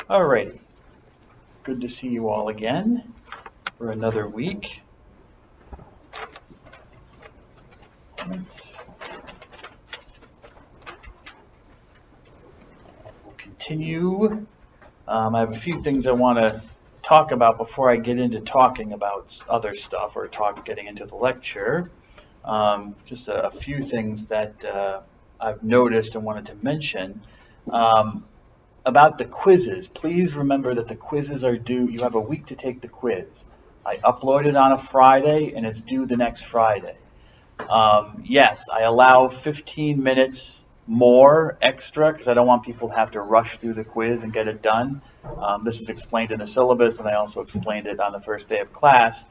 All right, good to see you all again for another week. We'll continue. I have a few things I want to talk about before I get into talking about other stuff or getting into the lecture. Just a few things that I've noticed and wanted to mention. About the quizzes, please remember that the quizzes are due. You have a week to take the quiz. I upload it on a Friday and it's due the next Friday. Yes, I allow 15 minutes more extra because I don't want people to have to rush through the quiz and get it done. This is explained in the syllabus, and I also explained it on the first day of class.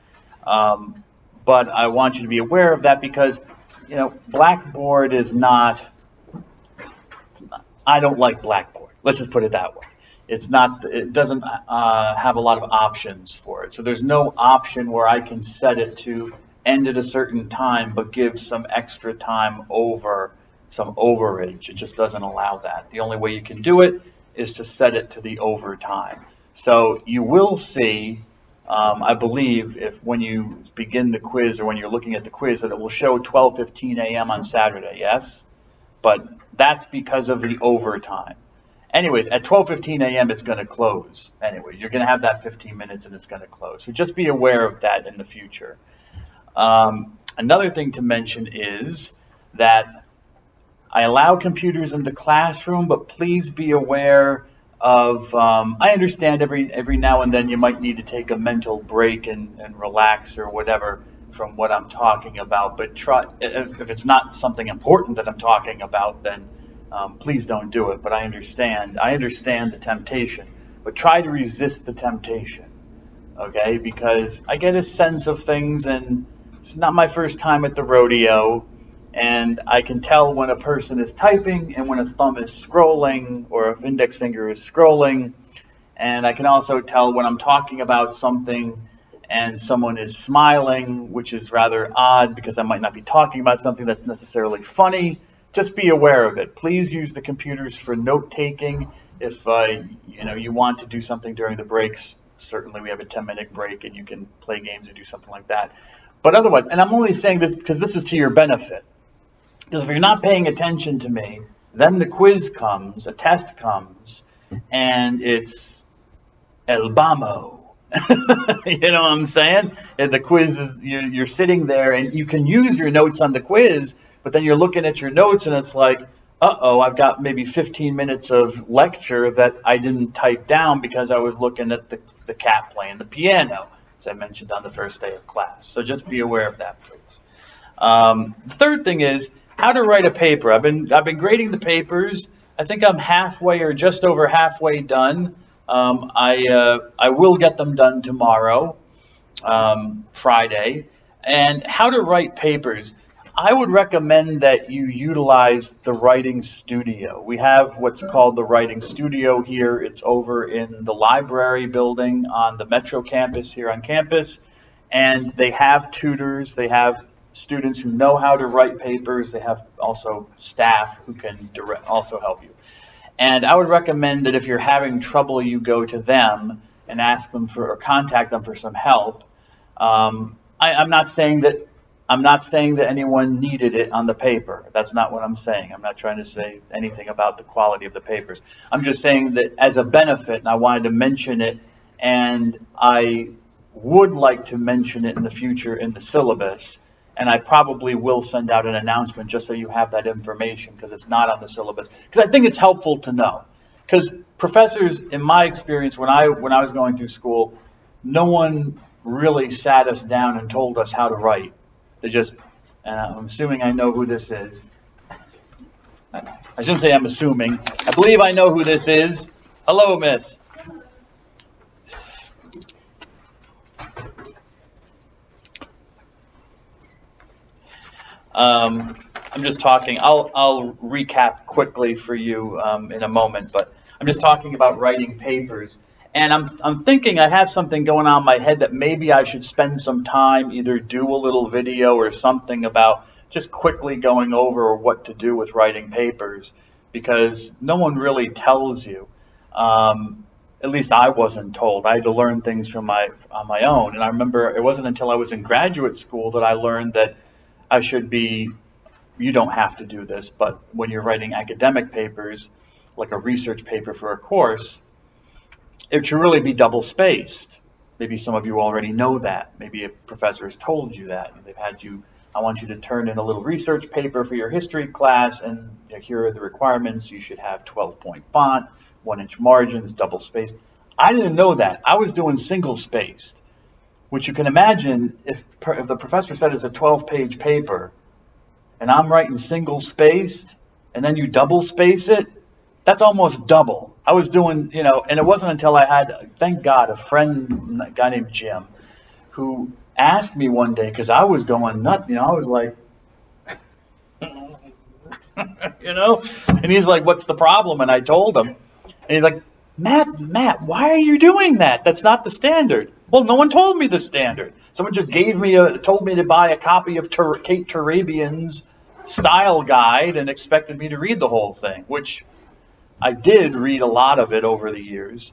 But I want you to be aware of that because, you know, Blackboard is not, I don't like Blackboard. Let's just put it that way. It's not, it doesn't have a lot of options for it. So there's no option where I can set it to end at a certain time, but give some extra time over some overage. It just doesn't allow that. The only way you can do it is to set it to the overtime. So you will see, I believe, if when you begin the quiz or when you're looking at the quiz, that it will show 12:15 a.m. on Saturday, yes? But that's because of the overtime. Anyways, at 12:15 a.m. it's going to close. Anyway, you're going to have that 15 minutes and it's going to close. So just be aware of that in the future. Another thing to mention is that I allow computers in the classroom, but please be aware of, I understand every now and then you might need to take a mental break and relax or whatever from what I'm talking about, but try, if it's not something important that I'm talking about, then please don't do it. But I understand the temptation, but try to resist the temptation, okay? Because I get a sense of things, and it's not my first time at the rodeo, and I can tell when a person is typing and when a thumb is scrolling or if index finger is scrolling, and I can also tell when I'm talking about something and someone is smiling, which is rather odd because I might not be talking about something that's necessarily funny. Just be aware of it. Please use the computers for note-taking. If you want to do something during the breaks, certainly we have a 10-minute break and you can play games or do something like that. But otherwise, and I'm only saying this because this is to your benefit. Because if you're not paying attention to me, then the quiz comes, a test comes, and it's El Bamo. You know what I'm saying? And the quiz is, you're sitting there and you can use your notes on the quiz, but then you're looking at your notes and it's like, uh-oh, I've got maybe 15 minutes of lecture that I didn't type down because I was looking at the cat playing the piano, as I mentioned on the first day of class. So just be aware of that, please. The third thing is how to write a paper. I've been grading the papers. I think I'm halfway or just over halfway done. I will get them done tomorrow, Friday. And how to write papers. I would recommend that you utilize the writing studio. We have what's called the writing studio here. It's over in the library building on the Metro campus here on campus. And they have tutors. They have students who know how to write papers. They have also staff who can also help you. And I would recommend that if you're having trouble, you go to them and ask them or contact them for some help. I'm not saying that anyone needed it on the paper. That's not what I'm saying. I'm not trying to say anything about the quality of the papers. I'm just saying that as a benefit, and I wanted to mention it, and I would like to mention it in the future in the syllabus. And I probably will send out an announcement just so you have that information because it's not on the syllabus. Because I think it's helpful to know. Because professors, in my experience, when I was going through school, no one really sat us down and told us how to write. They just, and I'm assuming I know who this is. I shouldn't say I'm assuming. I believe I know who this is. Hello, miss. I'm just talking, I'll recap quickly for you in a moment, but I'm just talking about writing papers. And I'm thinking I have something going on in my head that maybe I should spend some time, either do a little video or something about just quickly going over what to do with writing papers, because no one really tells you. at least I wasn't told. I had to learn things on my own. And I remember it wasn't until I was in graduate school that I learned that I should be, you don't have to do this, but when you're writing academic papers, like a research paper for a course, it should really be double spaced. Maybe some of you already know that. Maybe a professor has told you that. They've had you, I want you to turn in a little research paper for your history class, and here are the requirements. You should have 12-point font, 1-inch margins, double spaced. I didn't know that. I was doing single spaced, which you can imagine if the professor said it's a 12-page paper, and I'm writing single spaced, and then you double space it, that's almost double. I was doing, and it wasn't until I had, thank God, a guy named Jim, who asked me one day, because I was going nuts, I was like, and he's like, what's the problem? And I told him, and he's like, Matt, why are you doing that? That's not the standard. Well, no one told me the standard. Someone just told me to buy a copy of Kate Turabian's style guide and expected me to read the whole thing, which I did read a lot of it over the years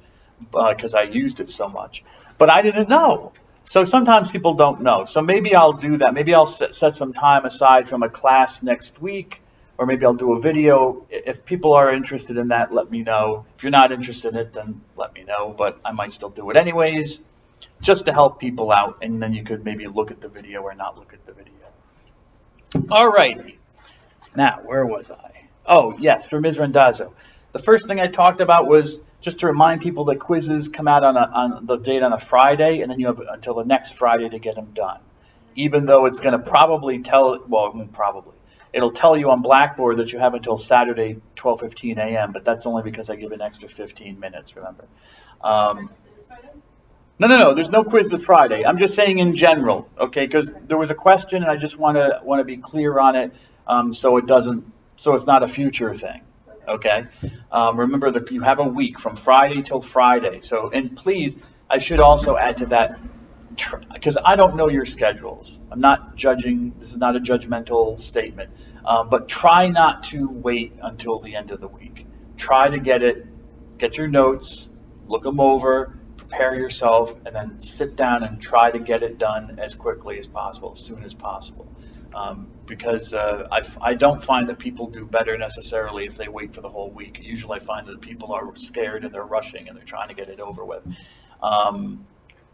because I used it so much, but I didn't know. So sometimes people don't know. So maybe I'll do that. Maybe I'll set some time aside from a class next week, or maybe I'll do a video. If people are interested in that, let me know. If you're not interested in it, then let me know, but I might still do it anyways, just to help people out, and then you could maybe look at the video or not look at the video. All right. Now, where was I? Oh, yes, for Ms. Randazzo. The first thing I talked about was just to remind people that quizzes come out on the date on a Friday, and then you have until the next Friday to get them done. Even though it's going to probably it'll tell you on Blackboard that you have until Saturday, 12:15 a.m., but that's only because I give an extra 15 minutes, remember. No, there's no quiz this Friday. I'm just saying in general, okay, because there was a question, and I just want to be clear on it, so it's not a future thing. Okay. Remember that you have a week from Friday till Friday. So, and please, I should also add to that, because I don't know your schedules. I'm not judging. This is not a judgmental statement. But try not to wait until the end of the week. Try to get your notes, look them over, prepare yourself, and then sit down and try to get it done as quickly as possible, as soon as possible. Because I don't find that people do better necessarily if they wait for the whole week. Usually I find that people are scared and they're rushing and they're trying to get it over with.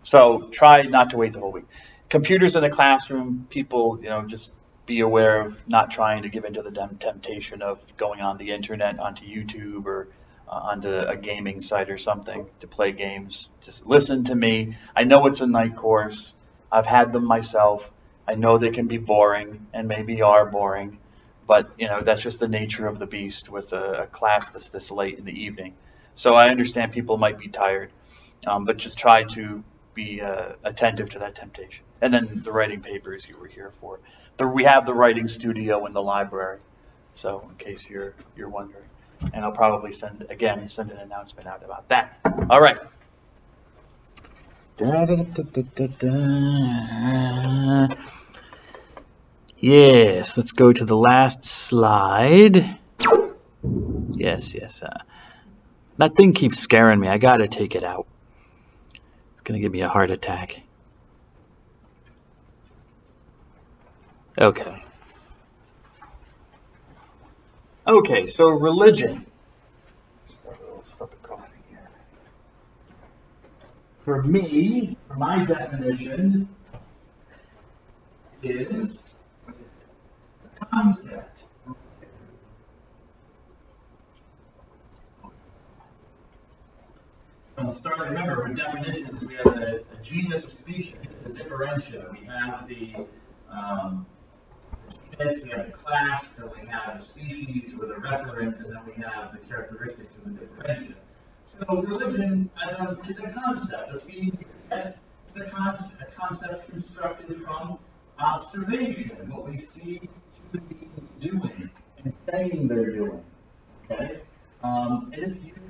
So try not to wait the whole week. Computers in the classroom, people, just be aware of not trying to give into the temptation of going on the internet, onto YouTube or onto a gaming site or something to play games. Just listen to me. I know it's a night course. I've had them myself. I know they can be boring and maybe are boring, but that's just the nature of the beast with a class that's this late in the evening. So I understand people might be tired, but just try to be attentive to that temptation. And then the writing papers you were here for. We have the writing studio in the library, so in case you're wondering. And I'll probably send an announcement out about that. All right. Yes, let's go to the last slide. Yes. That thing keeps scaring me. I gotta take it out. It's gonna give me a heart attack. Okay, so religion. For me, my definition is a concept. Remember, with definitions, we have a genus, a species, a differential. We have the genus, we have the class, then we have a species with a referent, and then we have the characteristics of the differential. So religion is a concept. It's a concept constructed from observation, what we see human beings doing and saying they're doing. Okay? And it's used to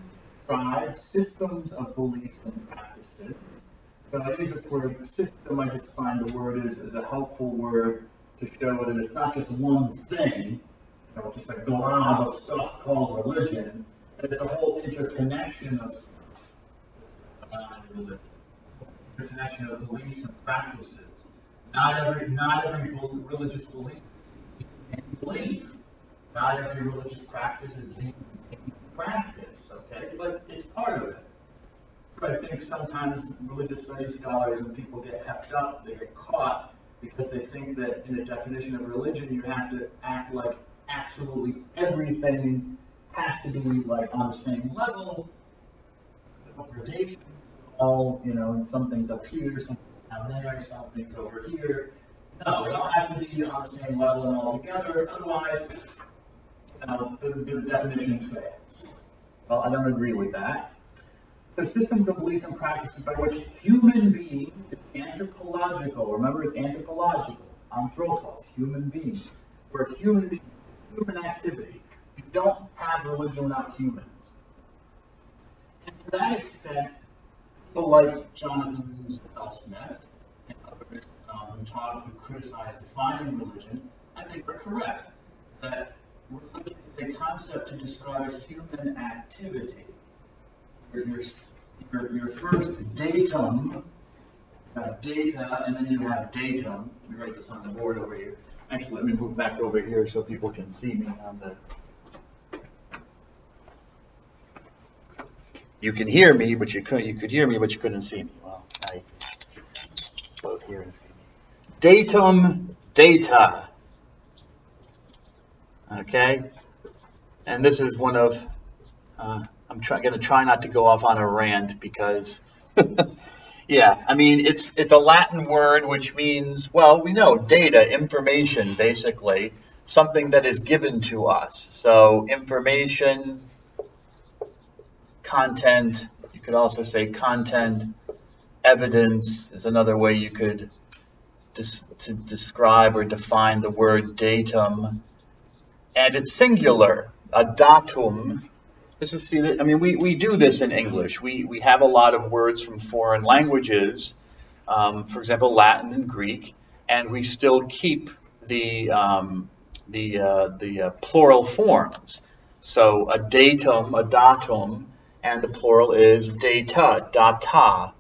describe systems of beliefs and practices. So I use this word system, I just find the word is a helpful word to show that it's not just one thing, just a glob of stuff called religion, but it's a whole interconnection of stuff. religion. Interconnection of beliefs and practices. Not every religious belief is the belief. Not every religious practice is the practice, okay? But it's part of it. But I think sometimes religious studies scholars and people get hepped up, they get caught, because they think that in the definition of religion, you have to act like absolutely everything has to be like on the same level, no gradation, all, you know, and some things up here, some things down there, some things over here. No, it all has to be on the same level and all together, otherwise, you know, the definition fails. Well, I don't agree with that. So systems of beliefs and practices by which human beings, it's anthropological, remember it's anthropological, anthropos, human beings. We're human beings, human activity. You don't have religion without humans. And to that extent, people like Jonathan Smith and others who criticize defining religion, I think are correct. That religion is a concept to describe a human activity. Your first datum, you have data, and then you have datum. Let me write this on the board over here. Actually, let me move back over here so people can see me on the. You can hear me, but you could hear me, but you couldn't see me. Well, I both hear and see me. Datum, data. Okay, and this is one of. I'm going to try not to go off on a rant because, yeah, I mean, it's a Latin word which means, well, we know data, information, basically, something that is given to us. So information, content, you could also say content, evidence is another way you could to describe or define the word datum. And it's singular, a datum. This is, see, I mean, we do this in English. We have a lot of words from foreign languages, for example, Latin and Greek, and we still keep the plural forms. So a datum, and the plural is data, data.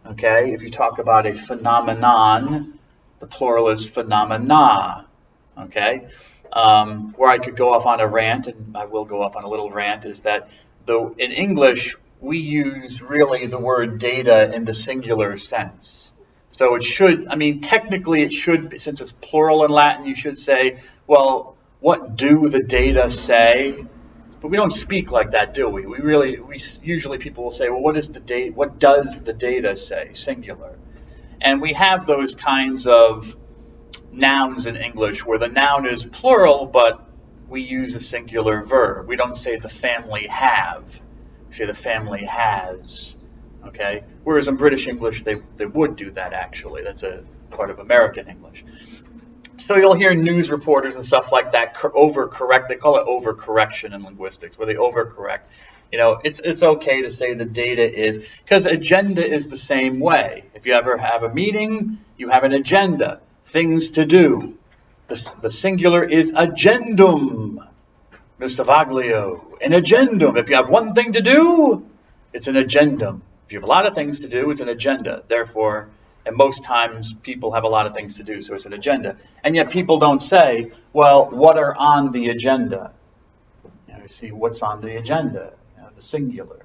Okay, if you talk about a phenomenon, the plural is phenomena. Okay. Where I could go off on a rant, and I will go off on a little rant, is that though in English we use really the word data in the singular sense. So it should, I mean, technically it should, since it's plural in Latin, you should say, well, what do the data say? But we don't speak like that, do we? We usually people will say, well, what does the data say, singular? And we have those kinds of nouns in English where the noun is plural, but we use a singular verb. We don't say the family have. We say the family has. Okay? Whereas in British English, they would do that, actually. That's a part of American English. So you'll hear news reporters and stuff like that overcorrect. They call it overcorrection in linguistics, where they overcorrect. You know, it's okay to say the data is, because agenda is the same way. If you ever have a meeting, you have an agenda. Things to do. The singular is agendum. Mr. Vaglio, an agendum. If you have one thing to do, it's an agendum. If you have a lot of things to do, it's an agenda. Therefore, and most times people have a lot of things to do, so it's an agenda. And yet people don't say, well, what are on the agenda? You know, see what's on the agenda, you know, the singular.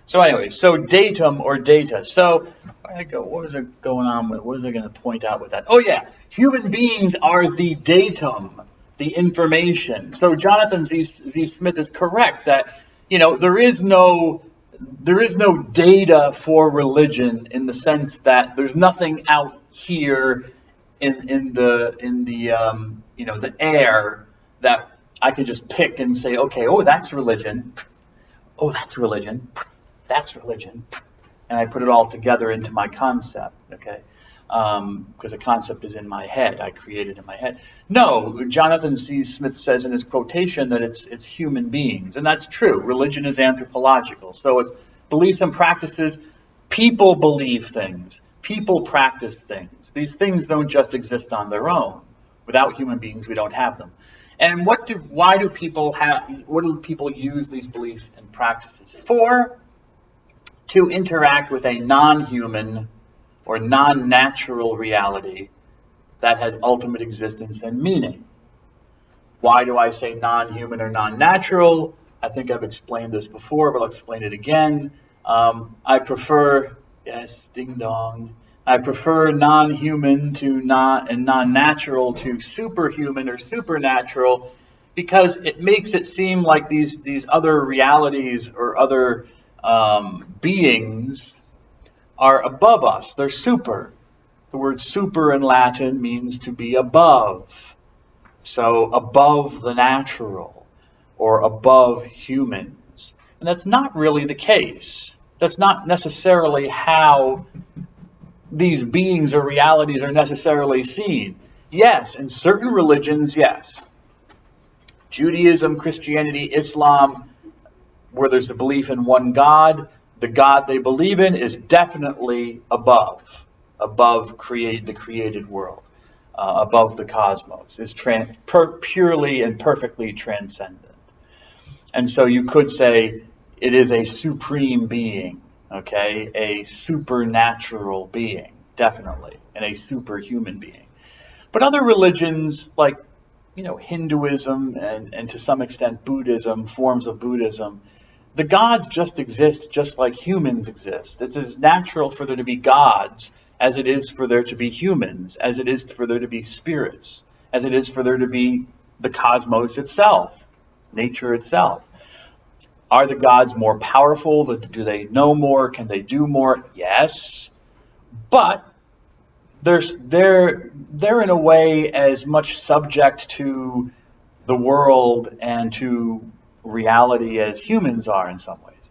So anyway, so datum or data. So where did I go? What was it going on with? What was I going to point out with that? Oh yeah, human beings are the datum, the information. So Jonathan Z. Smith is correct that, you know, there is no data for religion in the sense that there's nothing out here in the you know, the air that I can just pick and say, okay, oh, that's religion. Oh, that's religion. That's religion. And I put it all together into my concept, okay? Because the concept is in my head. I create it in my head. No, Jonathan C. Smith says in his quotation that it's human beings. And that's true. Religion is anthropological. So it's beliefs and practices. People believe things. People practice things. These things don't just exist on their own. Without human beings, we don't have them. And what do people use these beliefs and practices for? to interact with a non-human or non-natural reality that has ultimate existence and meaning. Why do I say non-human or non-natural? I think I've explained this before, but I'll explain it again. I prefer, yes, ding dong. I prefer non-human to non-natural to superhuman or supernatural, because it makes it seem like these other realities or other beings are above us. They're super. The word super in Latin means to be above. So above the natural or above humans. And that's not really the case. That's not necessarily how these beings or realities are necessarily seen. Yes, in certain religions, yes. Judaism, Christianity, Islam, where there's a belief in one God, the God they believe in is definitely above the created world, above the cosmos, is purely and perfectly transcendent. And so you could say it is a supreme being, okay, a supernatural being, definitely, and a superhuman being. But other religions, like Hinduism and to some extent Buddhism, forms of Buddhism, the gods just exist just like humans exist. It's as natural for there to be gods as it is for there to be humans, as it is for there to be spirits, as it is for there to be the cosmos itself, nature itself. Are the gods more powerful? Do they know more? Can they do more? Yes. But they're in a way as much subject to the world and to reality as humans are in some ways.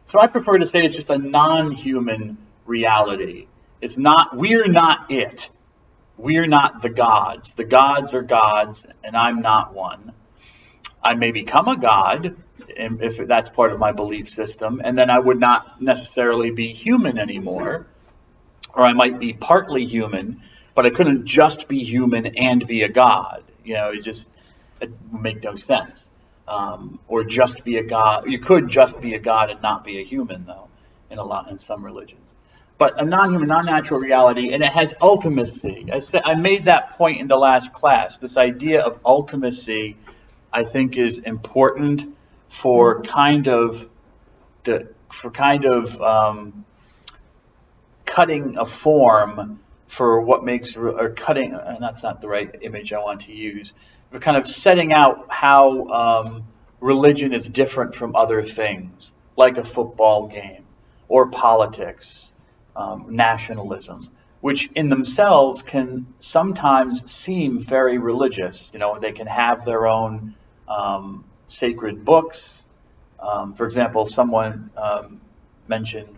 So I prefer to say it's just a non-human reality. It's not, we're not it. We're not the gods. The gods are gods, and I'm not one. I may become a god if that's part of my belief system, and then I would not necessarily be human anymore. Or I might be partly human, but I couldn't just be human and be a god. It would make no sense. Or just be a god. You could just be a god and not be a human, though, in some religions. But a non-human, non-natural reality, and it has ultimacy. I made that point in the last class. This idea of ultimacy, I think, is important for kind of cutting a form for what makes, or cutting, and that's not the right image I want to use. We're kind of setting out how religion is different from other things, like a football game or politics, nationalism, which in themselves can sometimes seem very religious. They can have their own sacred books. For example, someone mentioned,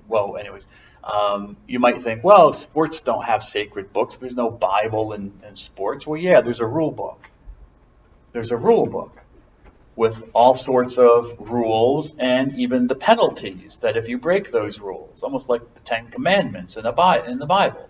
you might think, well, sports don't have sacred books. There's no Bible in sports. Well, yeah, there's a rule book. There's a rule book with all sorts of rules and even the penalties that if you break those rules, almost like the Ten Commandments in the Bible.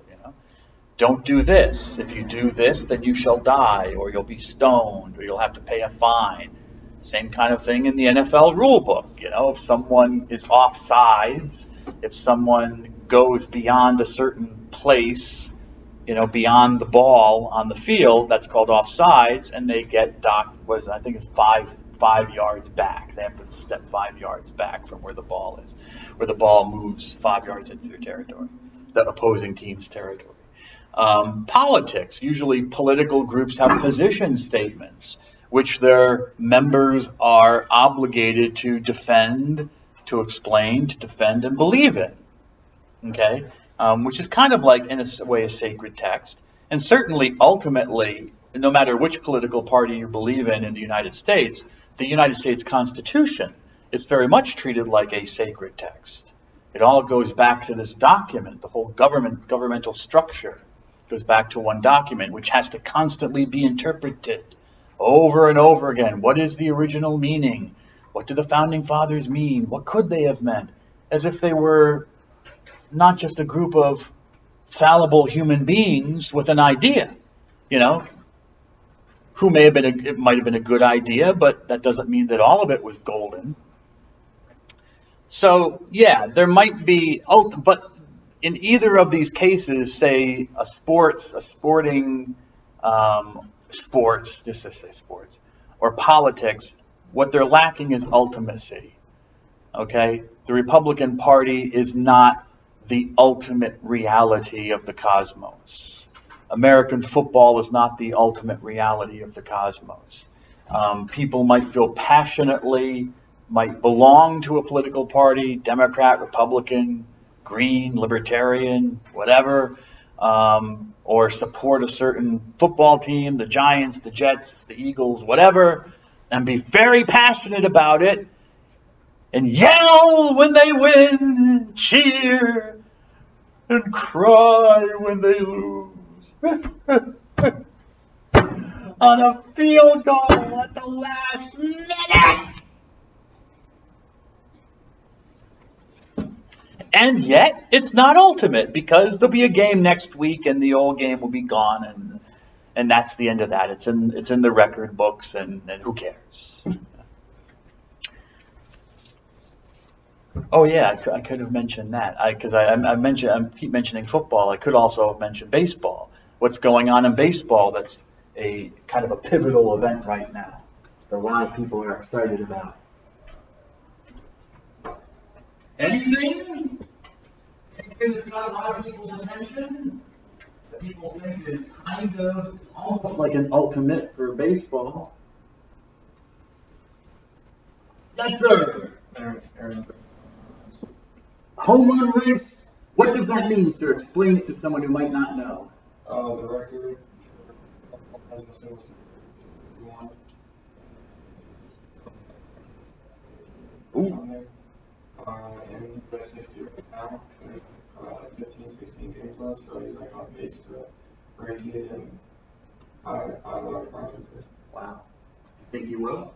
Don't do this. If you do this, then you shall die, or you'll be stoned, or you'll have to pay a fine. Same kind of thing in the NFL rule book. If someone is offsides, if someone goes beyond a certain place, beyond the ball on the field, that's called offsides, and they get docked. I think it's five yards back. They have to step 5 yards back from where the ball is, where the ball moves 5 yards into their territory, the opposing team's territory. Politics. Usually political groups have position statements, which their members are obligated to defend, to explain, to defend, and believe in. Okay? Which is kind of like, in a way, a sacred text. And certainly, ultimately, no matter which political party you believe in the United States Constitution is very much treated like a sacred text. It all goes back to this document. The whole governmental structure goes back to one document, which has to constantly be interpreted over and over again. What is the original meaning? What do the founding fathers mean? What could they have meant? As if they were not just a group of fallible human beings with an idea, who it might have been a good idea, but that doesn't mean that all of it was golden. So yeah, there might be, but in either of these cases, say just to say sports, or politics, what they're lacking is ultimacy. Okay, the Republican Party is not the ultimate reality of the cosmos. American football is not the ultimate reality of the cosmos. People might feel passionately, might belong to a political party, Democrat, Republican, Green, Libertarian, whatever, or support a certain football team, the Giants, the Jets, the Eagles, whatever, and be very passionate about it, and yell when they win, and cheer, and cry when they lose. On a field goal at the last minute. And yet, it's not ultimate, because there'll be a game next week and the old game will be gone, and that's the end of that. It's in the record books, and who cares? Oh yeah, I could have mentioned that, because I keep mentioning football. I could also have mentioned baseball. What's going on in baseball that's a kind of a pivotal event right now that a lot of people are excited about. Anything that's got a lot of people's attention, that people think is it's almost like an ultimate for baseball. Yes, sir. Home run race. What does that mean, sir? Explain it to someone who might not know. The record has a single one. Ooh. And best history right now. There's 15, 16 games left, so he's like on pace to break it and by large margin. Wow. You think you will?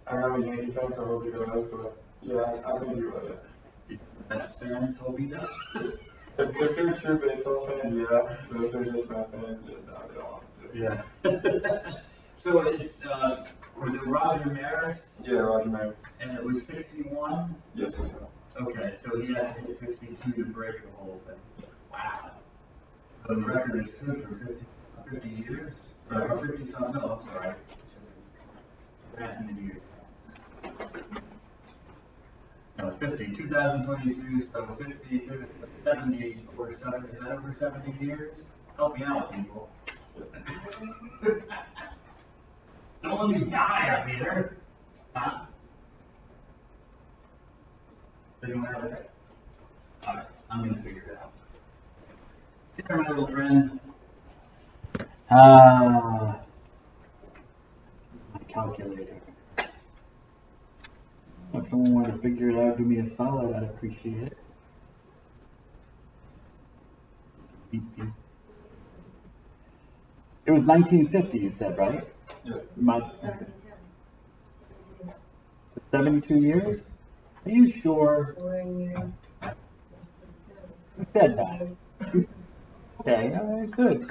I'm not a Yankee fan, so I hope he does, but yeah, I think he will. That's fans hope he does. If they're true baseball fans, yeah. But if they're just Met fans, then no, they don't want to. Yeah. So it's, was it Roger Maris? Yeah, Roger Maris. And it was 61? Yes, that's right. Okay, so he has to hit 62 to break the whole thing. Wow. So the record is good for 50 years? Or 50 something? No, I'm sorry. That's in the years. No, 50, 2022, so 50, 70, or 70, is that over 70 years? Help me out, people. Don't let me die up here. Huh? So you don't have it? Alright, I'm gonna figure it out. Here, my little friend. My calculator. If someone wanted to figure it out, do me a solid, I'd appreciate it. It was 1950, you said, right? Yeah. 72 years? Are you sure? 4 years. Who said that? Okay, all right, good.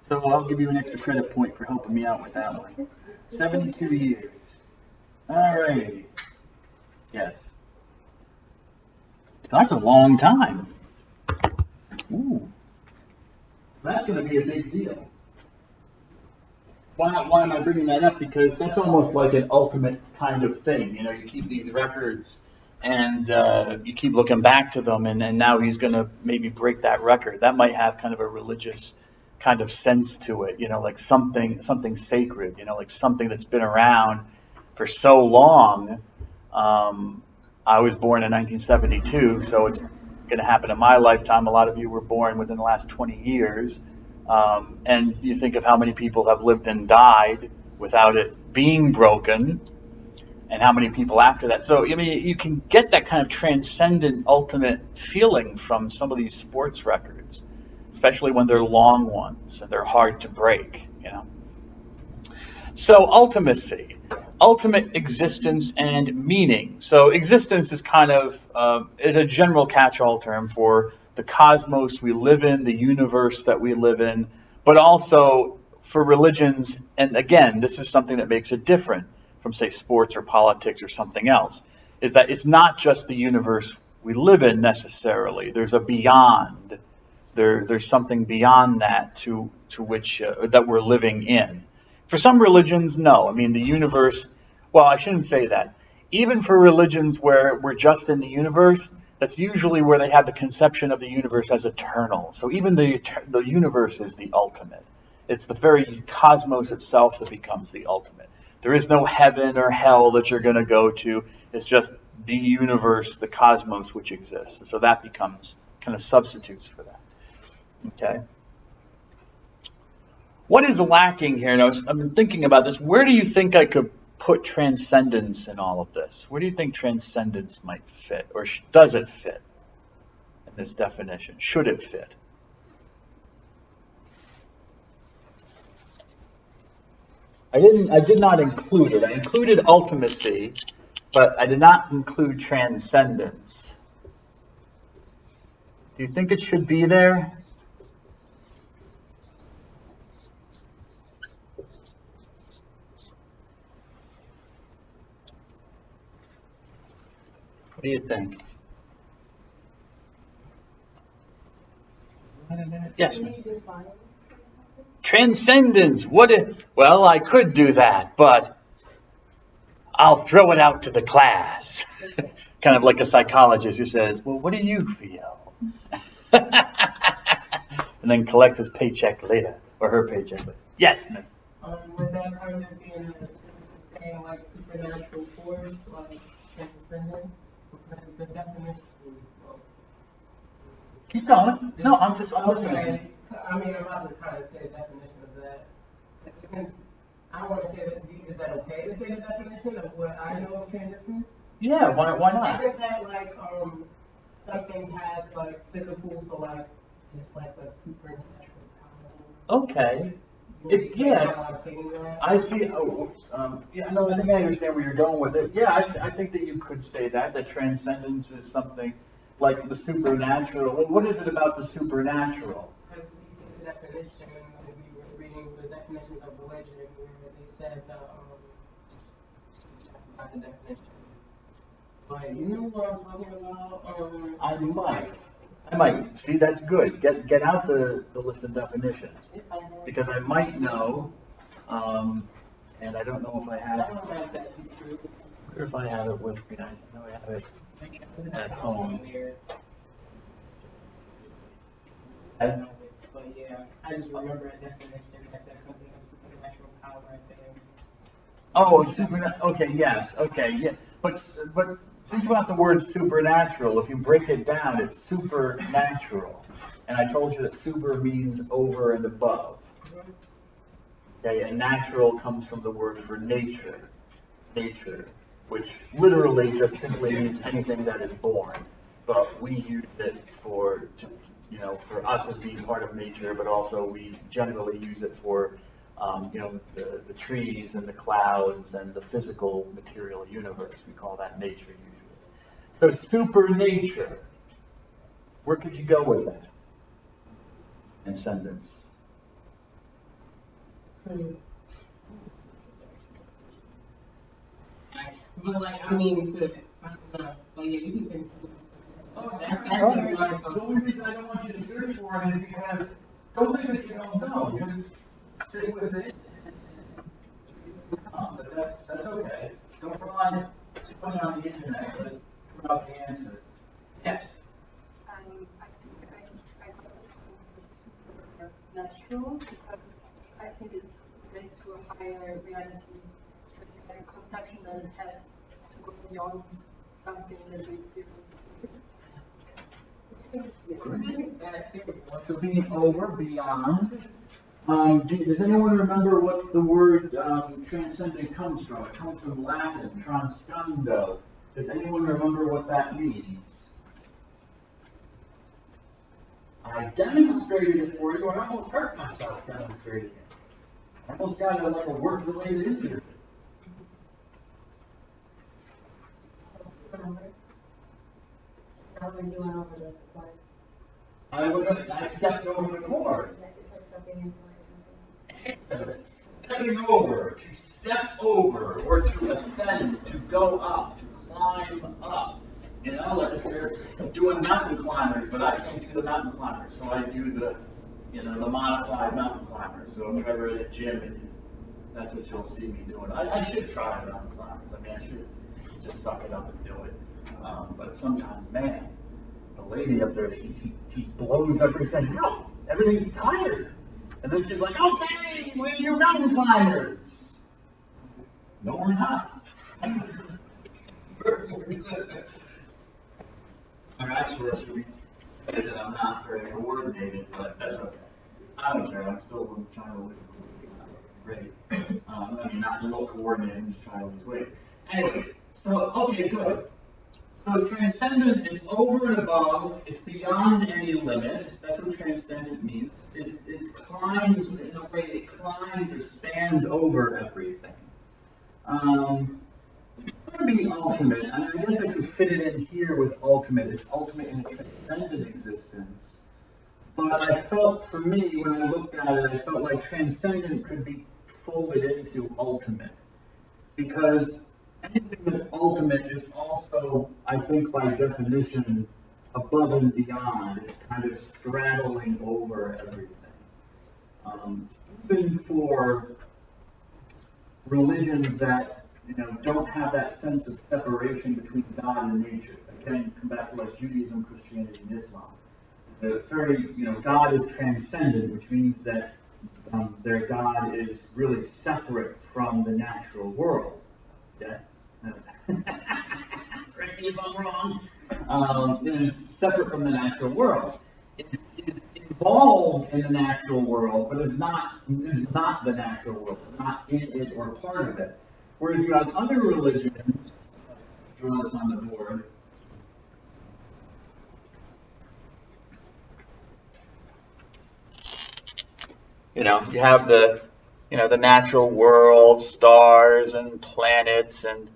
So I'll give you an extra credit point for helping me out with that one. 72 years. All right. Yes. That's a long time. Ooh. That's going to be a big deal. Why am I bringing that up? Because that's almost like an ultimate kind of thing. You know, you keep these records and you keep looking back to them, and now he's going to maybe break that record. That might have kind of a religious kind of sense to it, you know, like something sacred, you know, like something that's been around for so long. I was born in 1972, so it's going to happen in my lifetime. A lot of you were born within the last 20 years. And you think of how many people have lived and died without it being broken, and how many people after that. So, I mean, you can get that kind of transcendent, ultimate feeling from some of these sports records, especially when they're long ones and they're hard to break, you know. So, ultimacy, ultimate existence and meaning. So, existence is kind of is a general catch-all term for the cosmos we live in, the universe that we live in, but also for religions. And again, this is something that makes it different from, say, sports or politics or something else. is that it's not just the universe we live in necessarily. There's a beyond. There's something beyond that to which that we're living in. For some religions, no. I mean, the universe, well, I shouldn't say that. Even for religions where we're just in the universe, that's usually where they have the conception of the universe as eternal. So even the universe is the ultimate. It's the very cosmos itself that becomes the ultimate. There is no heaven or hell that you're going to go to. It's just the universe, the cosmos, which exists. So that becomes kind of substitutes for that. Okay. What is lacking here? Now, I've been thinking about this. Where do you think I could put transcendence in all of this? Where do you think transcendence might fit? Or does it fit in this definition? Should it fit? I did not include it. I included ultimacy, but I did not include transcendence. Do you think it should be there? What do you think? Yes, ma'am. Transcendence. Well, I could do that, but I'll throw it out to the class. Kind of like a psychologist who says, well, what do you feel? And then collects his paycheck later, or her paycheck later. Yes, miss. Would that kind of be in the sense of saying like supernatural force, like transcendence? The definition. Keep going. No, I'm listening. Okay. I mean, I'm about to kind of say the definition of that. I don't want to say that. Is that okay to say the definition of what I know of transcendence? Yeah, why not? Isn't that like something has like physical, so like just like a supernatural power? Okay. I see. Oh, yeah, no, I think I understand where you're going with it. Yeah, I think that you could say that transcendence is something like the supernatural. Well, what is it about the supernatural? Because we see the definition, we were reading the definition of religion, where they said the definition. But you know what I'm talking about? I might. See, that's good. Get out the list of definitions. Because I might know, and I don't know if I have it. Or if I have it with me. I know I have it at home. But yeah, I just remember a definition that said something of supernatural power, I think. Oh, supernatural. Okay, yes. Okay, yeah. But think about the word supernatural. If you break it down, it's supernatural. And I told you that super means over and above. Okay, and natural comes from the word for nature. Nature, which literally just simply means anything that is born. But we use it for us as being part of nature, but also we generally use it for the trees and the clouds and the physical material universe. We call that nature usually. So supernature, where could you go with that? Transcendence. But like, I mean, I don't know. But yeah, you can think. The only reason I don't want you to search for it is because don't think that you don't know. Just sit with it. But that's okay. Don't rely too much on the internet. Let's figure out the answer. Yes. I think I got it from supernatural because I think it's raised to a higher reality. It's like a conception that it has to go beyond something that we experience. So being over, beyond. Does anyone remember what the word transcendence comes from? It comes from Latin, transcendo. Does anyone remember what that means? I demonstrated it for you, and I almost hurt myself demonstrating it. I almost got like a work-related injury. I stepped over the cord. It's like stepping into something. Stepping over, to step over, or to ascend, to go up, to climb. climb up. You know, like if you're doing mountain climbers, but I can't do the mountain climbers, so I do the, you know, the modified mountain climbers. So if ever at a gym, that's what you'll see me doing. I should try mountain climbers. I mean, I should just suck it up and do it. But sometimes, man, the lady up there, she blows everything out. Everything's tired. And then she's like, okay, we're gonna do mountain climbers. No, we're not. I'm actually that I'm not very coordinated, but that's okay. I don't care. I'm still trying to lose weight. I mean, not a little coordinated. I'm just trying to lose weight. Anyway, so okay, good. So transcendence is over and above. It's beyond any limit. That's what transcendent means. It climbs in a way. It climbs or spans over everything. It could be ultimate, and I guess I could fit it in here with ultimate. It's ultimate in a transcendent existence. But I felt, for me, when I looked at it, I felt like transcendent could be folded into ultimate. Because anything that's ultimate is also, I think by definition, above and beyond. It's kind of straddling over everything. Even for religions that don't have that sense of separation between God and nature. Again, come back to like Judaism, Christianity, and Islam. The very, God is transcendent, which means that their God is really separate from the natural world. Yeah? Correct me if I'm wrong. It is separate from the natural world. It is involved in the natural world, but is not the natural world. It's not in it or part of it. Whereas you have other religions, draw this on the board. You have the natural world, stars and planets and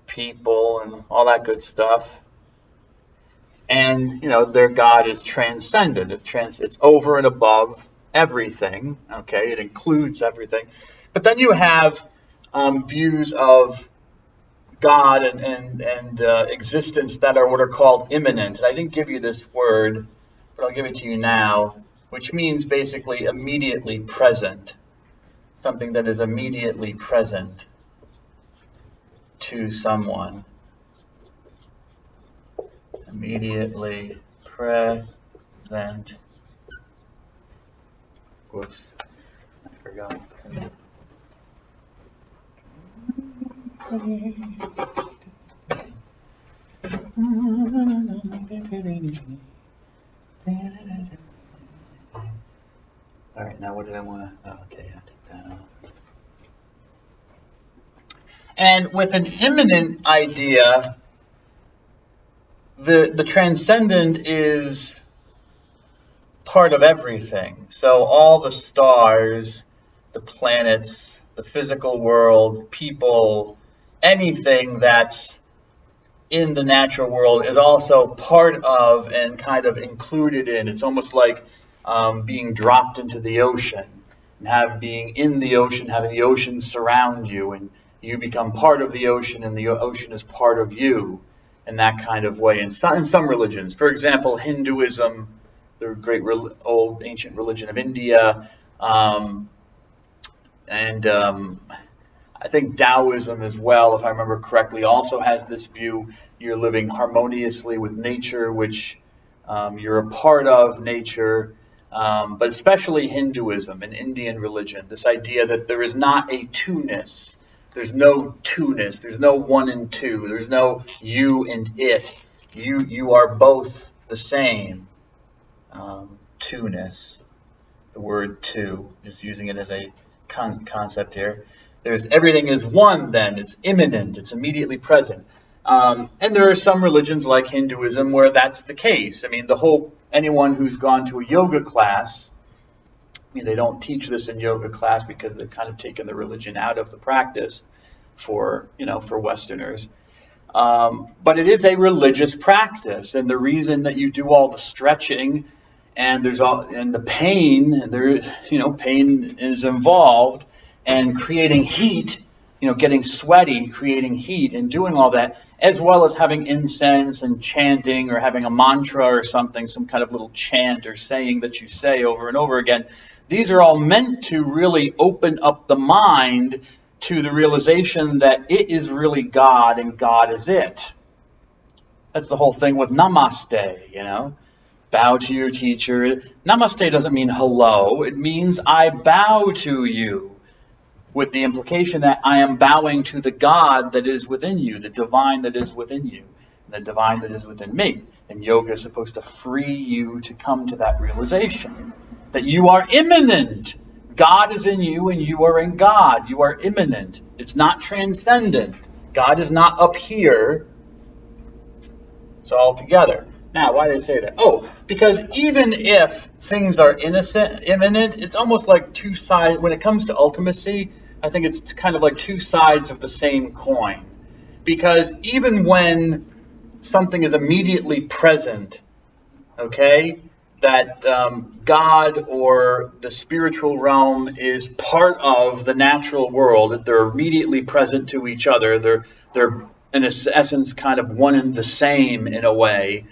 people and all that good stuff. And, their God is transcendent. It's over and above everything. Okay, it includes everything. But then you have views of God and existence that are what are called immanent. And I didn't give you this word, but I'll give it to you now, which means basically immediately present. Something that is immediately present to someone. Immediately present. Whoops, I forgot. All right, now what did I want to? Oh, okay, I'll take that off. And with an immanent idea, the transcendent is part of everything. So all the stars, the planets, the physical world, people, anything that's in the natural world is also part of and kind of included in. It's almost like being dropped into the ocean and being in the ocean, having the ocean surround you, and you become part of the ocean and the ocean is part of you in that kind of way. In some religions, for example, Hinduism, the great old ancient religion of India, and I think Taoism as well, if I remember correctly, also has this view you're living harmoniously with nature, which you're a part of nature, but especially Hinduism and Indian religion, this idea that there is not a two-ness. There's no two-ness. There's no one and two. There's no you and it. You are both the same. Two-ness. The word two, just using it as a concept here. Everything is one then. It's immanent. It's immediately present. And there are some religions like Hinduism where that's the case. I mean, anyone who's gone to a yoga class, they don't teach this in yoga class because they've kind of taken the religion out of the practice for Westerners. But it is a religious practice, and the reason that you do all the stretching and the pain, and pain is involved, and creating heat getting sweaty, creating heat and doing all that, as well as having incense and chanting or having a mantra or something, some kind of little chant or saying that you say over and over again. These are all meant to really open up the mind to the realization that it is really God and God is it. That's the whole thing with namaste, Bow to your teacher. Namaste doesn't mean hello. It means I bow to you, with the implication that I am bowing to the God that is within you, the divine that is within you, the divine that is within me. And yoga is supposed to free you to come to that realization that you are immanent. God is in you and you are in God. You are immanent. It's not transcendent. God is not up here. It's all together. Now, why did I say that? Oh, because even if things are immanent, it's almost like two sides. When it comes to ultimacy, I think it's kind of like two sides of the same coin. Because even when something is immediately present, okay, that God or the spiritual realm is part of the natural world, that they're immediately present to each other, they're in essence kind of one and the same in a way,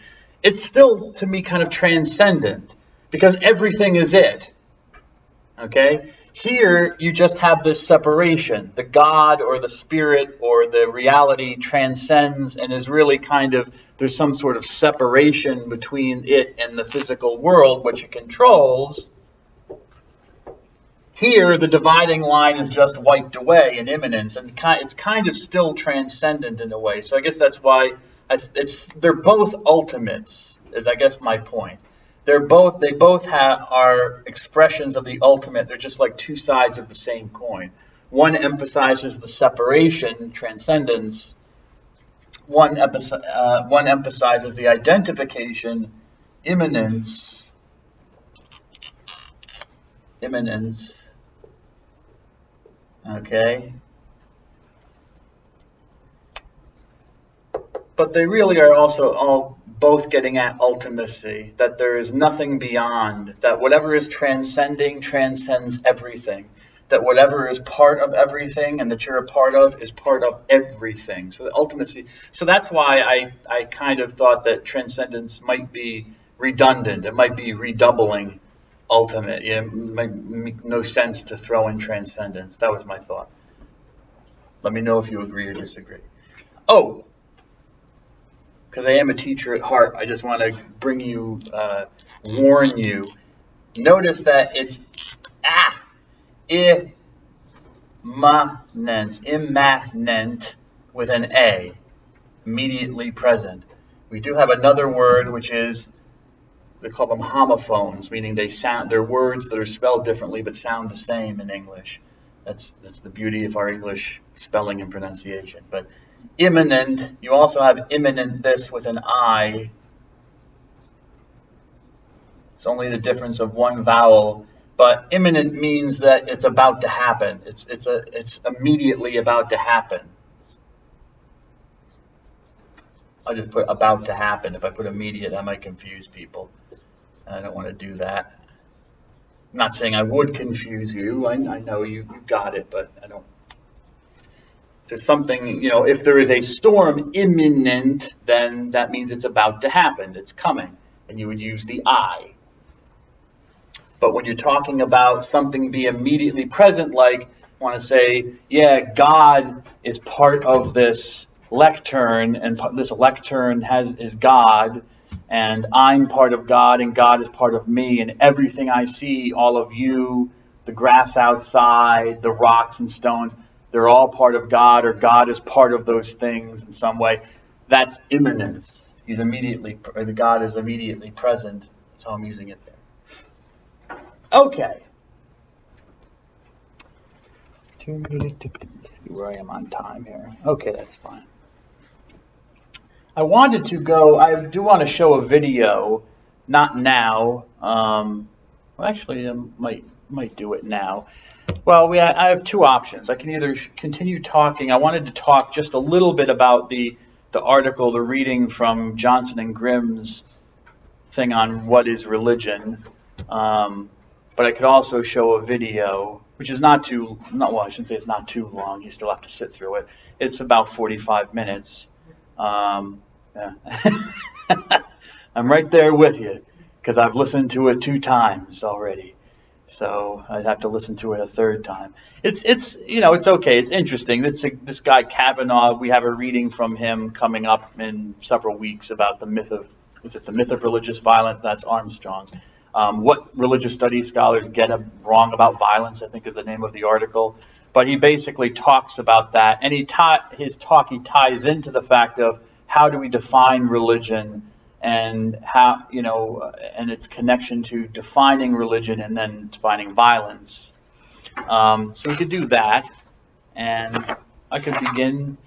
it's still, to me, kind of transcendent, because everything is it. Okay? Here, you just have this separation. The God or the spirit or the reality transcends and is really kind of, there's some sort of separation between it and the physical world, which it controls. Here, the dividing line is just wiped away in immanence, and it's kind of still transcendent in a way. So I guess that's why they're both ultimates, is I guess my point. They both are expressions of the ultimate. They're just like two sides of the same coin. One emphasizes the separation, transcendence. One emphasizes the identification, immanence. Okay. But they really are also all both getting at ultimacy, that there is nothing beyond, that whatever is transcending transcends everything, that whatever is part of everything and that you're a part of is part of everything. So the ultimacy. So that's why I kind of thought that transcendence might be redundant. It might be redoubling ultimate. It might make no sense to throw in transcendence. That was my thought. Let me know if you agree or disagree. Oh, because I am a teacher at heart, I just want to warn you. Notice that it's immanent with an A, immediately present. We do have another word which is, they call them homophones, meaning they're words that are spelled differently but sound the same in English. That's the beauty of our English spelling and pronunciation. But immanent, you also have immanent this with an I. It's only the difference of one vowel, but immanent means that it's about to happen. It's immediately about to happen. I'll just put about to happen. If I put immediate, that might confuse people. And I don't want to do that. I'm not saying I would confuse you. I know you got it, but I don't. If there's something, if there is a storm imminent, then that means it's about to happen. It's coming. And you would use the I. But when you're talking about something be immediately present, like I want to say, yeah, God is part of this lectern, and this lectern is God, and I'm part of God, and God is part of me, and everything I see, all of you, the grass outside, the rocks and stones, they're all part of God, or God is part of those things in some way. That's immanence. The God is immediately present. That's how I'm using it there. Okay. See where I am on time here. Okay, that's fine. I do want to show a video, not now. Actually, I might do it now. Well, I have two options. I can either continue talking. I wanted to talk just a little bit about the article, the reading from Johnson and Grimm's thing on what is religion. But I could also show a video which is not well, I shouldn't say it's not too long. You still have to sit through it. It's about 45 minutes. Yeah. I'm right there with you because I've listened to it 2 times already. So I'd have to listen to it a 3rd time. It's it's okay. It's interesting. This guy Kavanaugh. We have a reading from him coming up in several weeks about the myth of religious violence? That's Armstrong. What religious studies scholars get wrong about violence, I think, is the name of the article. But he basically talks about that, and he ties into the fact of how do we define religion, and how, and its connection to defining religion and then defining violence. So we could do that, and I could begin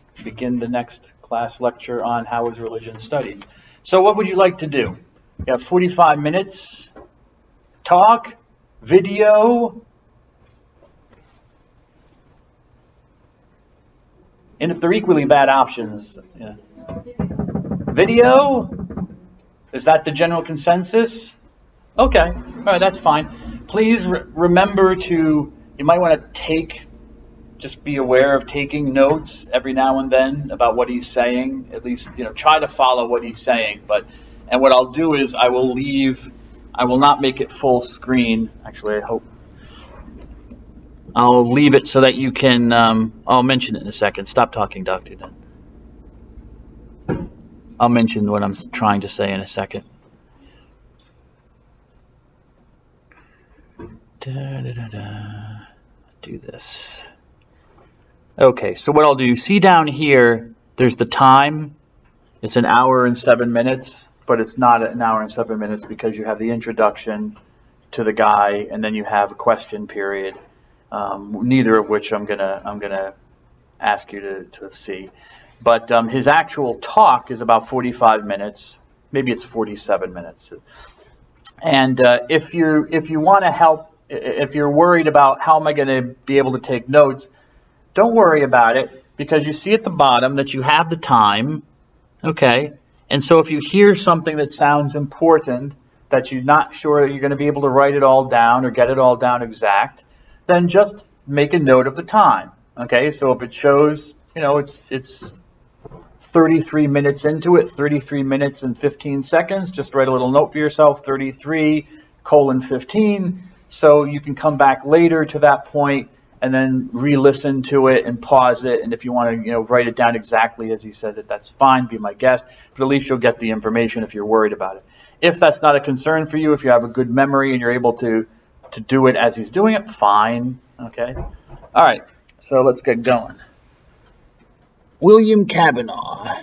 the next class lecture on how is religion studied. So what would you like to do? You have 45 minutes. Talk, video, and if they're equally bad options, yeah. Video? Is that the general consensus? Okay, all right, that's fine. Please remember you might want to just be aware of taking notes every now and then about what he's saying. At least, try to follow what he's saying. And what I'll do is I will not make it full screen. Actually, I hope. I'll leave it so that you can, I'll mention it in a second. Stop talking, Dr. Dunn. I'll mention what I'm trying to say in a second. Do this. Okay, so what I'll do, see down here, there's the time. It's 1 hour and 7 minutes, but it's not 1 hour and 7 minutes because you have the introduction to the guy, and then you have a question period. Neither of which I'm gonna ask you to see. But his actual talk is about 45 minutes. Maybe it's 47 minutes. And if you want to help, if you're worried about how am I going to be able to take notes, don't worry about it, because you see at the bottom that you have the time. Okay. And so if you hear something that sounds important that you're not sure you're going to be able to write it all down or get it all down exact, then just make a note of the time. Okay, so if it shows, it's 33 minutes into it, 33 minutes and 15 seconds, just write a little note for yourself, 33:15, so you can come back later to that point and then re-listen to it and pause it. And if you want to, write it down exactly as he says it, that's fine, be my guest, but at least you'll get the information if you're worried about it. If that's not a concern for you, if you have a good memory and you're able to do it as he's doing it, fine. Okay. All right. So let's get going. William Kavanaugh.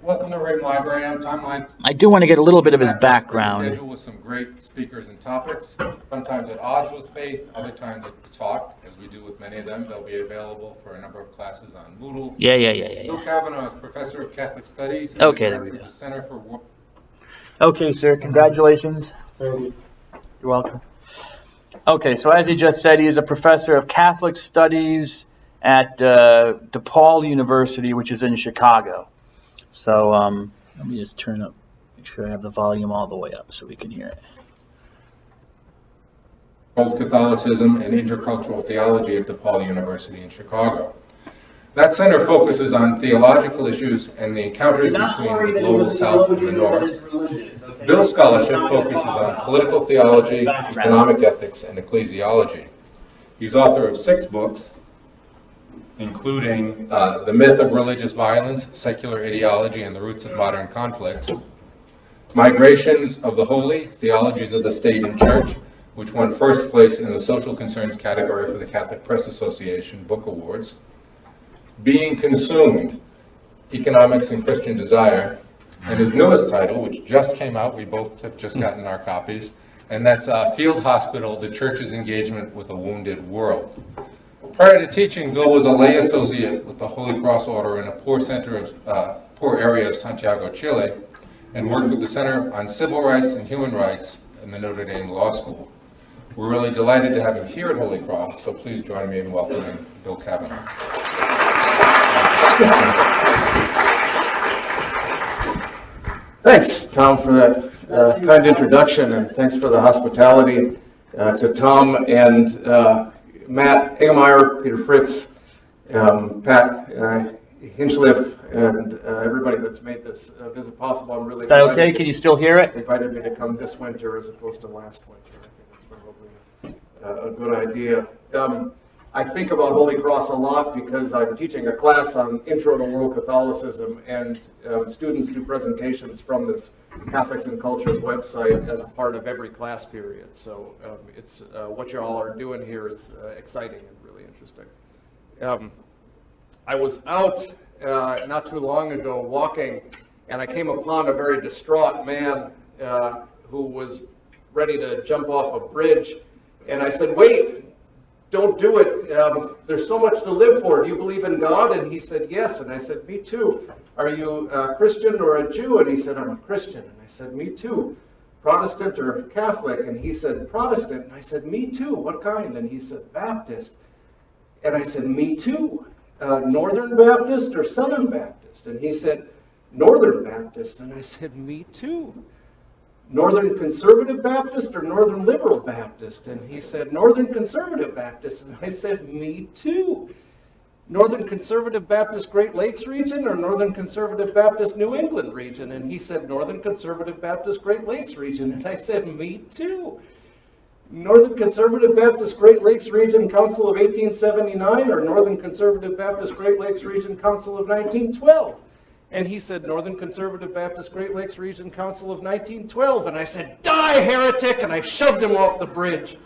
Welcome to Ring Library. I'm Tom Lang. I do want to get a little bit of his background. Schedule with some great speakers and topics. Sometimes at odds with faith, other times at talk, as we do with many of them. They'll be available for a number of classes on Moodle. Yeah. Bill Kavanaugh is Professor of Catholic Studies. Okay, there we go. The Center for. Okay, sir. Congratulations. You're welcome. Okay, so as he just said, he is a professor of Catholic Studies at DePaul University, which is in Chicago. So let me just make sure I have the volume all the way up so we can hear it. Old Catholicism and Intercultural Theology at DePaul University in Chicago. That center focuses on theological issues and the encounters between the global South and the North. Bill's scholarship focuses on political theology, economic ethics, and ecclesiology. He's author of 6 books, including The Myth of Religious Violence, Secular Ideology, and the Roots of Modern Conflict, Migrations of the Holy, Theologies of the State and Church, which won first place in the Social Concerns category for the Catholic Press Association Book Awards, Being Consumed, Economics and Christian Desire, and his newest title, which just came out, we both have just gotten our copies, and that's Field Hospital, the Church's Engagement with a Wounded World. Prior to teaching, Bill was a lay associate with the Holy Cross Order in a poor area of Santiago, Chile, and worked with the Center on Civil Rights and Human Rights in the Notre Dame Law School. We're really delighted to have him here at Holy Cross, so please join me in welcoming Bill Kavanaugh. Thanks, Tom, for that kind introduction, and thanks for the hospitality to Tom and Matt Hagemeyer, Peter Fritz, Pat Hinchliff, and everybody that's made this visit possible. I'm really Is that delighted okay? Can you still hear it? invited me to come this winter as opposed to last winter. I think that's probably a good idea. I think about Holy Cross a lot because I'm teaching a class on Intro to World Catholicism, and students do presentations from this Catholics and Cultures website as a part of every class period. So it's what you all are doing here is exciting and really interesting. I was out not too long ago walking, and I came upon a very distraught man who was ready to jump off a bridge. And I said, "Wait, don't do it. There's so much to live for. Do you believe in God?" And he said, "Yes." And I said, "Me too. Are you a Christian or a Jew?" And he said, "I'm a Christian." And I said, "Me too. Protestant or Catholic?" And he said, "Protestant." And I said, "Me too. What kind?" And he said, "Baptist." And I said, "Me too. Northern Baptist or Southern Baptist?" And he said, "Northern Baptist." And I said, "Me too. Northern Conservative Baptist or Northern Liberal Baptist?" And he said, "Northern Conservative Baptist." And I said, "Me too. Northern Conservative Baptist Great Lakes region or Northern Conservative Baptist New England region?" And he said, "Northern Conservative Baptist Great Lakes region." And I said, "Me too. Northern Conservative Baptist Great Lakes Region Council of 1879 or Northern Conservative Baptist Great Lakes Region Council of 1912? And he said, "Northern Conservative Baptist Great Lakes Region Council of 1912. And I said, "Die, heretic!" And I shoved him off the bridge.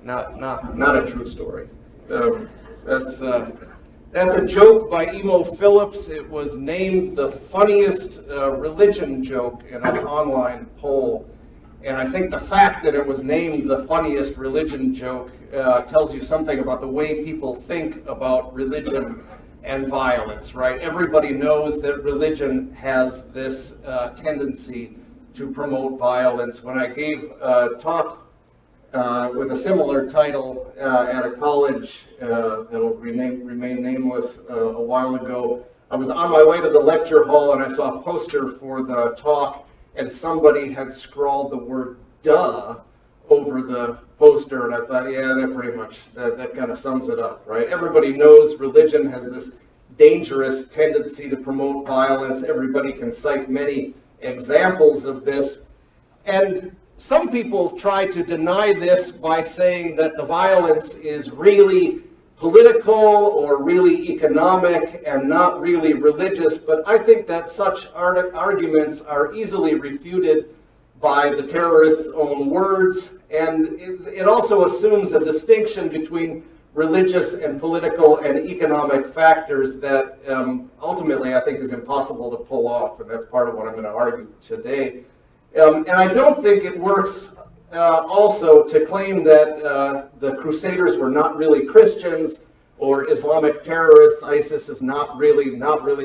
Not a true story. That's a joke by Emo Phillips. It was named the funniest religion joke in an online poll. And I think the fact that it was named the funniest religion joke tells you something about the way people think about religion and violence, right? Everybody knows that religion has this tendency to promote violence. When I gave a talk with a similar title at a college that'll remain nameless a while ago, I was on my way to the lecture hall and I saw a poster for the talk, and somebody had scrawled the word "duh" over the poster, and I thought, yeah, that pretty much, that kind of sums it up, right? Everybody knows religion has this dangerous tendency to promote violence. Everybody can cite many examples of this, and some people try to deny this by saying that the violence is really political or really economic and not really religious, but I think that such arguments are easily refuted by the terrorists' own words, and it also assumes a distinction between religious and political and economic factors that ultimately I think is impossible to pull off, and that's part of what I'm going to argue today. And I don't think it works also to claim that the Crusaders were not really Christians, or Islamic terrorists, ISIS is not really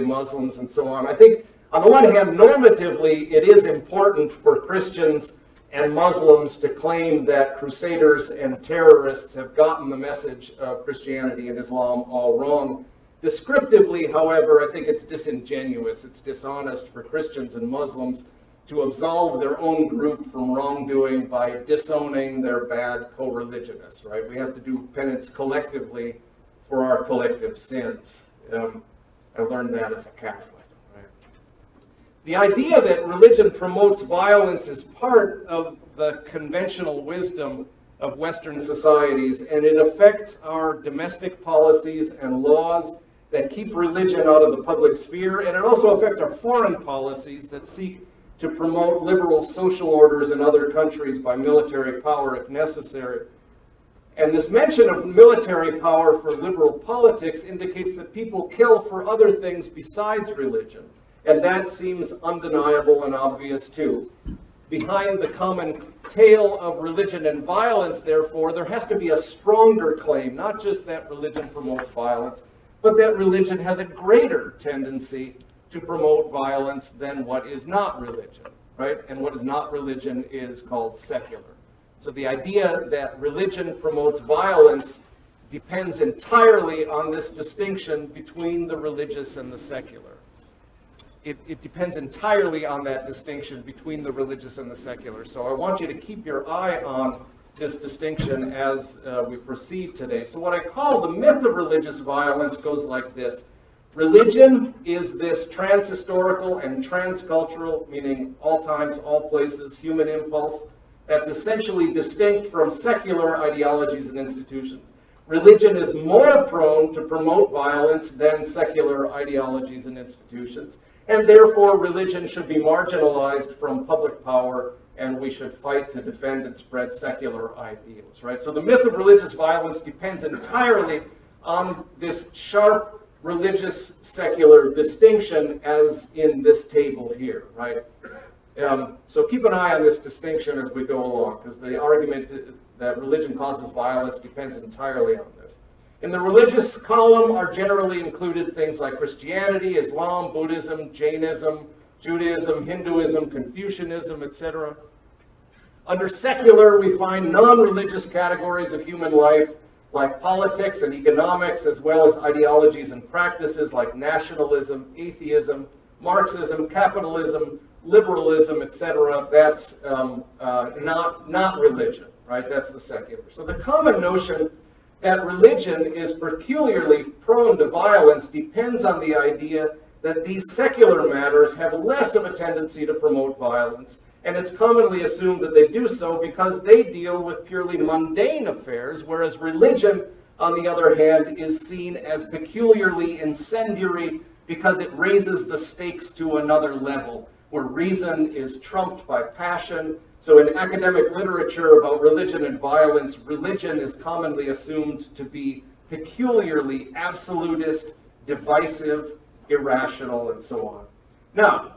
Muslims, and so on. I think on the one hand, normatively, it is important for Christians and Muslims to claim that Crusaders and terrorists have gotten the message of Christianity and Islam all wrong. Descriptively, however, I think it's disingenuous, it's dishonest for Christians and Muslims to absolve their own group from wrongdoing by disowning their bad co-religionists, right? We have to do penance collectively for our collective sins. I learned that as a Catholic, right? The idea that religion promotes violence is part of the conventional wisdom of Western societies, and it affects our domestic policies and laws that keep religion out of the public sphere, and it also affects our foreign policies that seek to promote liberal social orders in other countries by military power if necessary. And this mention of military power for liberal politics indicates that people kill for other things besides religion, and that seems undeniable and obvious too. Behind the common tale of religion and violence, therefore, there has to be a stronger claim, not just that religion promotes violence, but that religion has a greater tendency to promote violence than what is not religion, right? And what is not religion is called secular. So the idea that religion promotes violence depends entirely on this distinction between the religious and the secular. it depends entirely on that distinction between the religious and the secular. So I want you to keep your eye on this distinction as we proceed today. So what I call the myth of religious violence goes like this. Religion is this transhistorical and transcultural, meaning all times, all places, human impulse, that's essentially distinct from secular ideologies and institutions. Religion is more prone to promote violence than secular ideologies and institutions, and therefore religion should be marginalized from public power, and we should fight to defend and spread secular ideals, right? So the myth of religious violence depends entirely on this sharp religious secular distinction as in this table here, right? So keep an eye on this distinction as we go along, because the argument that religion causes violence depends entirely on this. In the religious column are generally included things like Christianity, Islam, Buddhism, Jainism, Judaism, Hinduism, Confucianism, etc. Under secular, we find non-religious categories of human life like politics and economics, as well as ideologies and practices like nationalism, atheism, Marxism, capitalism, liberalism, etc. That's not religion, right? That's the secular. So the common notion that religion is peculiarly prone to violence depends on the idea that these secular matters have less of a tendency to promote violence, and it's commonly assumed that they do so because they deal with purely mundane affairs, whereas religion, on the other hand, is seen as peculiarly incendiary because it raises the stakes to another level, where reason is trumped by passion. So in academic literature about religion and violence, religion is commonly assumed to be peculiarly absolutist, divisive, irrational, and so on. Now,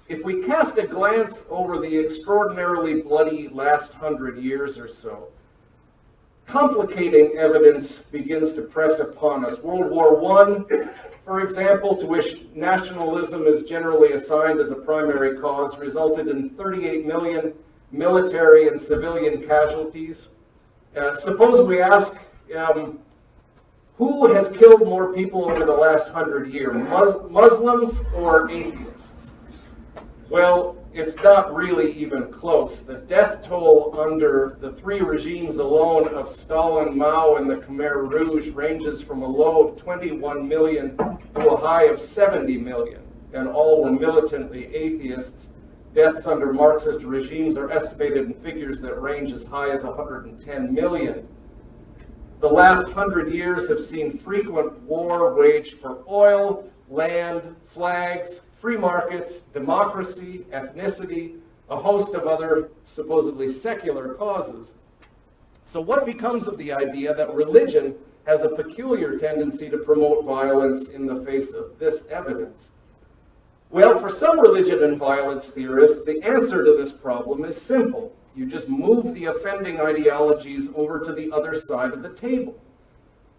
if we cast a glance over the extraordinarily bloody last 100 years or so, complicating evidence begins to press upon us. World War I, for example, to which nationalism is generally assigned as a primary cause, resulted in 38 million military and civilian casualties. Suppose we ask, who has killed more people over the last 100 years, Muslims or atheists? Well, it's not really even close. The death toll under the three regimes alone of Stalin, Mao, and the Khmer Rouge ranges from a low of 21 million to a high of 70 million, and all were militantly atheists. Deaths under Marxist regimes are estimated in figures that range as high as 110 million. The last 100 years have seen frequent war waged for oil, land, flags, free markets, democracy, ethnicity, a host of other supposedly secular causes. So what becomes of the idea that religion has a peculiar tendency to promote violence in the face of this evidence? Well, for some religion and violence theorists, the answer to this problem is simple. You just move the offending ideologies over to the other side of the table.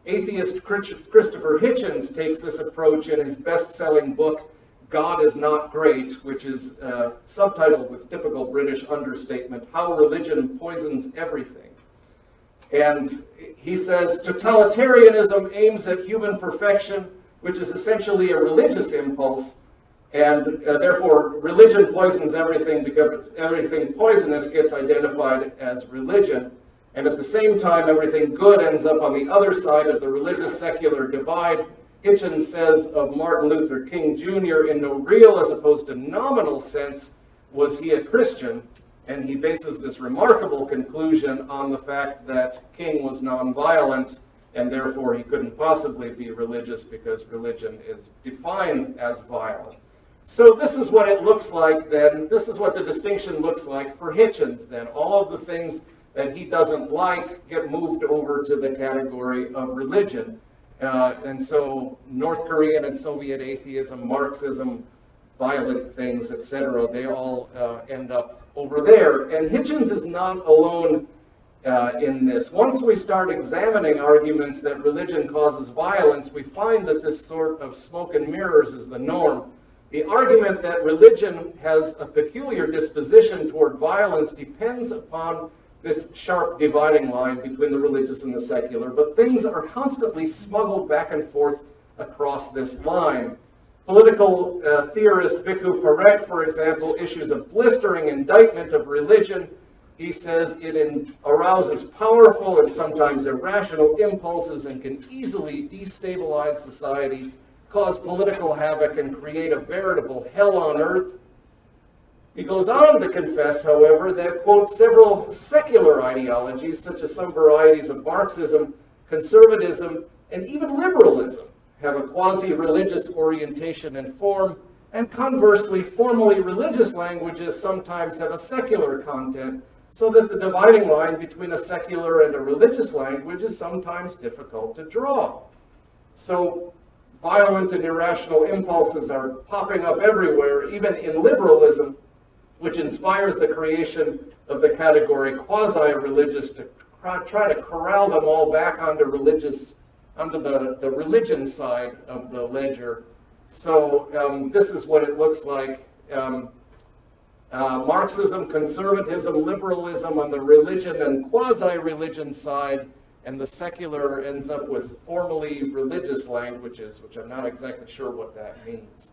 Atheist Christopher Hitchens takes this approach in his best-selling book, God is Not Great, which is subtitled with typical British understatement, How Religion Poisons Everything. And he says, totalitarianism aims at human perfection, which is essentially a religious impulse, and therefore religion poisons everything because everything poisonous gets identified as religion. And at the same time, everything good ends up on the other side of the religious-secular divide. Hitchens says of Martin Luther King Jr., in no real as opposed to nominal sense was he a Christian, and he bases this remarkable conclusion on the fact that King was nonviolent, and therefore he couldn't possibly be religious because religion is defined as violent. So this is what it looks like then. This is what the distinction looks like for Hitchens then. All of the things that he doesn't like get moved over to the category of religion. And so North Korean and Soviet atheism, Marxism, violent things, etc., they all end up over there. And Hitchens is not alone in this. Once we start examining arguments that religion causes violence, we find that this sort of smoke and mirrors is the norm. The argument that religion has a peculiar disposition toward violence depends upon this sharp dividing line between the religious and the secular, but things are constantly smuggled back and forth across this line. Political theorist Bhikkhu Parekh, for example, issues a blistering indictment of religion. He says it arouses powerful and sometimes irrational impulses and can easily destabilize society, cause political havoc, and create a veritable hell on earth. He goes on to confess, however, that, quote, several secular ideologies, such as some varieties of Marxism, conservatism, and even liberalism, have a quasi-religious orientation and form, and conversely, formally religious languages sometimes have a secular content, so that the dividing line between a secular and a religious language is sometimes difficult to draw. So, violent and irrational impulses are popping up everywhere, even in liberalism, which inspires the creation of the category quasi-religious to try to corral them all back onto the religion side of the ledger. So this is what it looks like. Marxism, conservatism, liberalism on the religion and quasi-religion side, and the secular ends up with formally religious languages, which I'm not exactly sure what that means.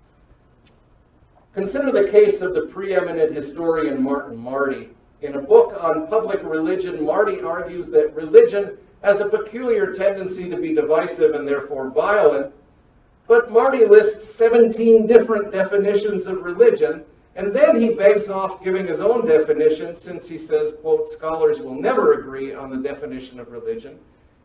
Consider the case of the preeminent historian Martin Marty. In a book on public religion, Marty argues that religion has a peculiar tendency to be divisive and therefore violent, but Marty lists 17 different definitions of religion, and then he begs off giving his own definition, since he says, quote, scholars will never agree on the definition of religion.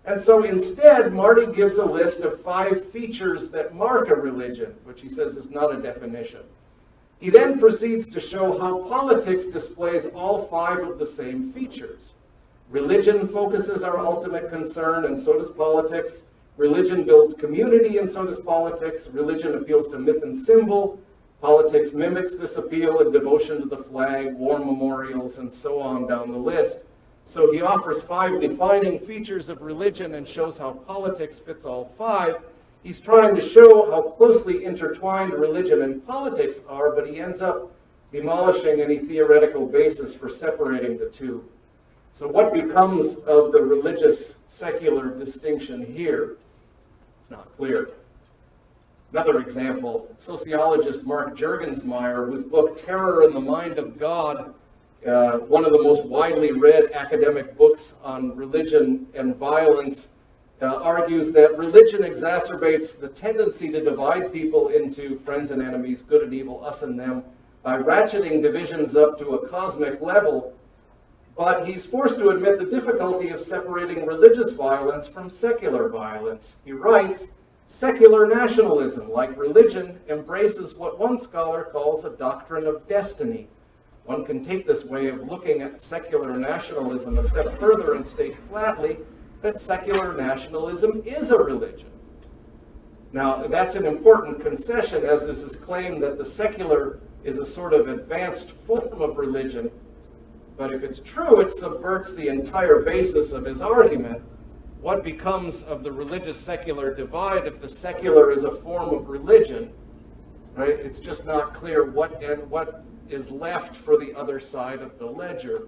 And so instead, Marty gives a list of 5 features that mark a religion, which he says is not a definition. He then proceeds to show how politics displays all 5 of the same features. Religion focuses our ultimate concern, and so does politics. Religion builds community, and so does politics. Religion appeals to myth and symbol. Politics mimics this appeal in devotion to the flag, war memorials, and so on down the list. So he offers 5 defining features of religion and shows how politics fits all 5. He's trying to show how closely intertwined religion and politics are, but he ends up demolishing any theoretical basis for separating the two. So what becomes of the religious-secular distinction here? It's not clear. Another example, sociologist Mark Juergensmeyer, whose book Terror in the Mind of God, one of the most widely read academic books on religion and violence, argues that religion exacerbates the tendency to divide people into friends and enemies, good and evil, us and them, by ratcheting divisions up to a cosmic level. But he's forced to admit the difficulty of separating religious violence from secular violence. He writes, secular nationalism, like religion, embraces what one scholar calls a doctrine of destiny. One can take this way of looking at secular nationalism a step further and state flatly that secular nationalism is a religion. Now, that's an important concession, as is his claim that the secular is a sort of advanced form of religion. But if it's true, it subverts the entire basis of his argument. What becomes of the religious-secular divide if the secular is a form of religion? Right? It's just not clear what is left for the other side of the ledger.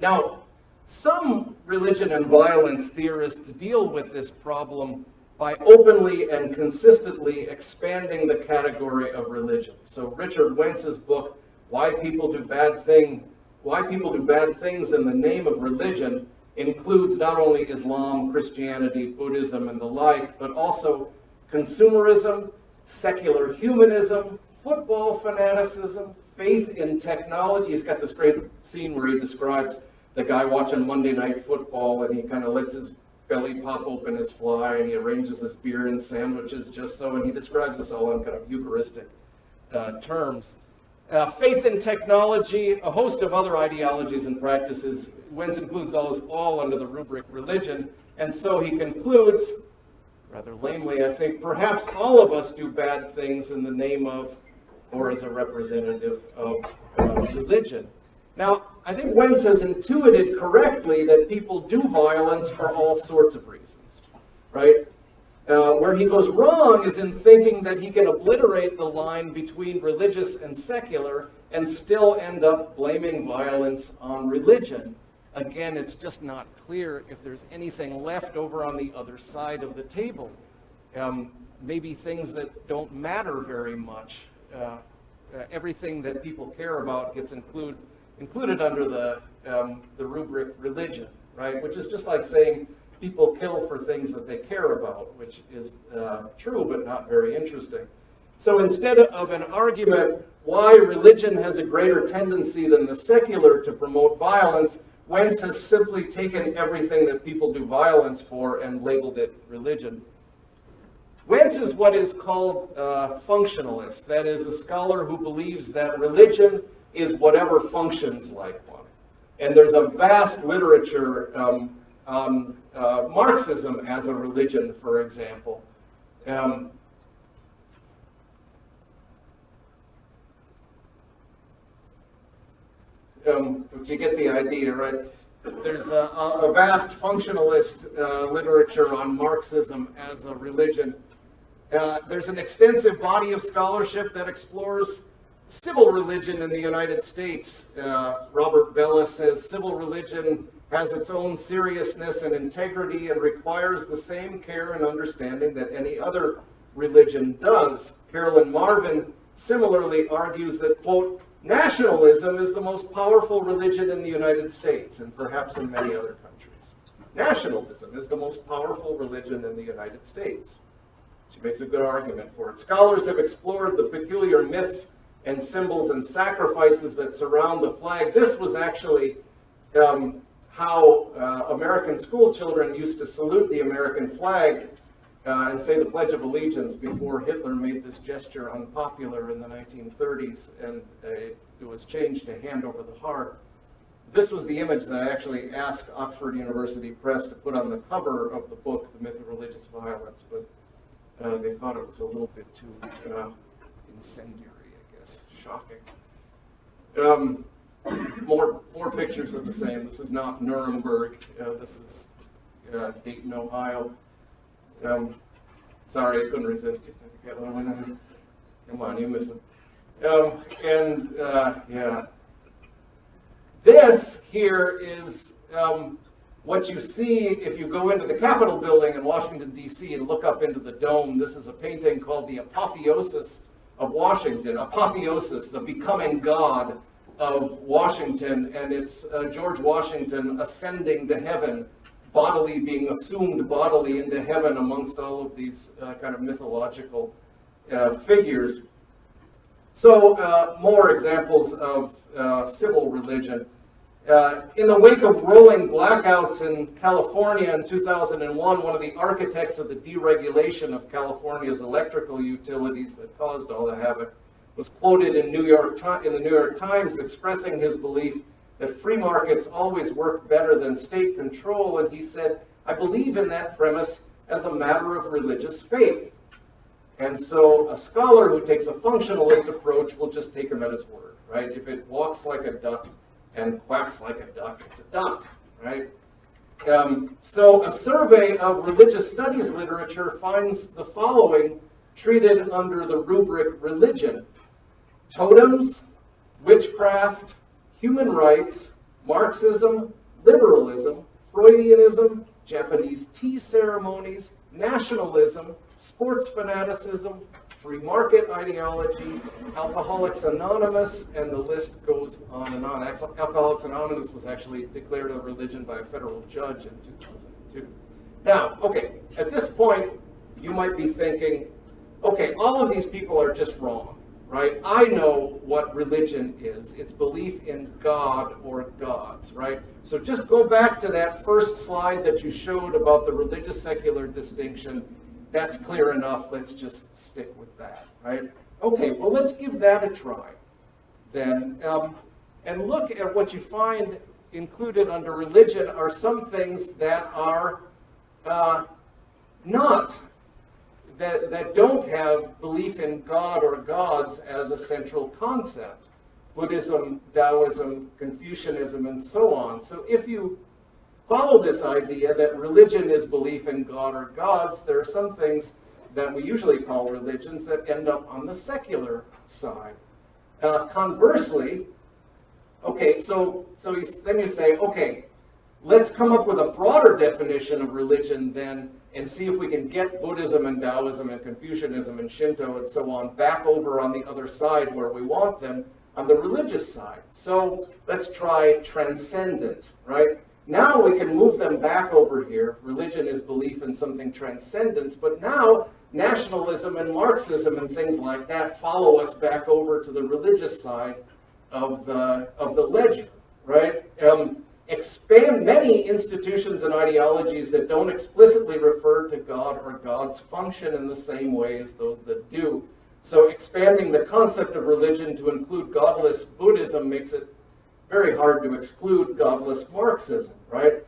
Now, some religion and violence theorists deal with this problem by openly and consistently expanding the category of religion. So Richard Wentz's book, Why People Do Bad Things in the Name of Religion, includes not only Islam, Christianity, Buddhism, and the like, but also consumerism, secular humanism, football fanaticism, faith in technology. He's got this great scene where he describes the guy watching Monday Night Football, and he kind of lets his belly pop open his fly, and he arranges his beer and sandwiches just so, and he describes this all in kind of Eucharistic terms. Faith in technology, a host of other ideologies and practices. Wentz includes those all under the rubric religion, and so he concludes, rather lamely I think, perhaps all of us do bad things in the name of or as a representative of religion. Now, I think Wentz has intuited correctly that people do violence for all sorts of reasons, right? Where he goes wrong is in thinking that he can obliterate the line between religious and secular and still end up blaming violence on religion. Again, it's just not clear if there's anything left over on the other side of the table. maybe things that don't matter very much. Everything that people care about gets included under the rubric religion, right? Which is just like saying people kill for things that they care about, which is true but not very interesting. So instead of an argument why religion has a greater tendency than the secular to promote violence, Wentz has simply taken everything that people do violence for and labeled it religion. Wentz is what is called functionalist. That is, a scholar who believes that religion is whatever functions like one. And there's a vast literature on Marxism as a religion, for example. But you get the idea, right? There's a vast functionalist literature on Marxism as a religion. There's an extensive body of scholarship that explores civil religion in the United States. Robert Bellis says civil religion has its own seriousness and integrity and requires the same care and understanding that any other religion does. Carolyn Marvin similarly argues that, quote, nationalism is the most powerful religion in the United States and perhaps in many other countries. Nationalism is the most powerful religion in the United States. She makes a good argument for it. Scholars have explored the peculiar myths and symbols and sacrifices that surround the flag. This was actually how American school children used to salute the American flag and say the Pledge of Allegiance before Hitler made this gesture unpopular in the 1930s, and it was changed to hand over the heart. This was the image that I actually asked Oxford University Press to put on the cover of the book, The Myth of Religious Violence, but they thought it was a little bit too incendiary, I guess. Shocking. More pictures of the same. This is not Nuremberg. This is Dayton, Ohio. Sorry, I couldn't resist. Just had to get one. Come on, you miss it. Yeah. This here is what you see if you go into the Capitol building in Washington, D.C. and look up into the dome. This is a painting called The Apotheosis of Washington. Apotheosis, the becoming God of Washington. And it's George Washington ascending to heaven, bodily, being assumed bodily into heaven amongst all of these kind of mythological figures. So more examples of civil religion. In the wake of rolling blackouts in California in 2001, one of the architects of the deregulation of California's electrical utilities that caused all the havoc was quoted in the New York Times expressing his belief that free markets always work better than state control, and he said, "I believe in that premise as a matter of religious faith." And so a scholar who takes a functionalist approach will just take him at his word, right? If it walks like a duck and quacks like a duck, it's a duck, right? So a survey of religious studies literature finds the following treated under the rubric religion: totems, witchcraft, human rights, Marxism, liberalism, Freudianism, Japanese tea ceremonies, nationalism, sports fanaticism, free market ideology, Alcoholics Anonymous, and the list goes on and on. Alcoholics Anonymous was actually declared a religion by a federal judge in 2002. Now, okay, at this point, you might be thinking, okay, all of these people are just wrong, right? I know what religion is. It's belief in God or gods, right? So just go back to that first slide that you showed about the religious secular distinction. That's clear enough. Let's just stick with that, right? Okay, well, let's give that a try then. And look at what you find included under religion are some things that are that don't have belief in God or gods as a central concept. Buddhism, Taoism, Confucianism, and so on. So if you follow this idea that religion is belief in God or gods, there are some things that we usually call religions that end up on the secular side. Conversely, okay, so then you say, okay, let's come up with a broader definition of religion then, and see if we can get Buddhism and Taoism and Confucianism and Shinto and so on back over on the other side where we want them, on the religious side. So let's try transcendent, right? Now we can move them back over here. Religion is belief in something transcendent, but now nationalism and Marxism and things like that follow us back over to the religious side of the ledger, right? Expand many institutions and ideologies that don't explicitly refer to God or God's function in the same way as those that do. So expanding the concept of religion to include godless Buddhism makes it very hard to exclude godless Marxism, right?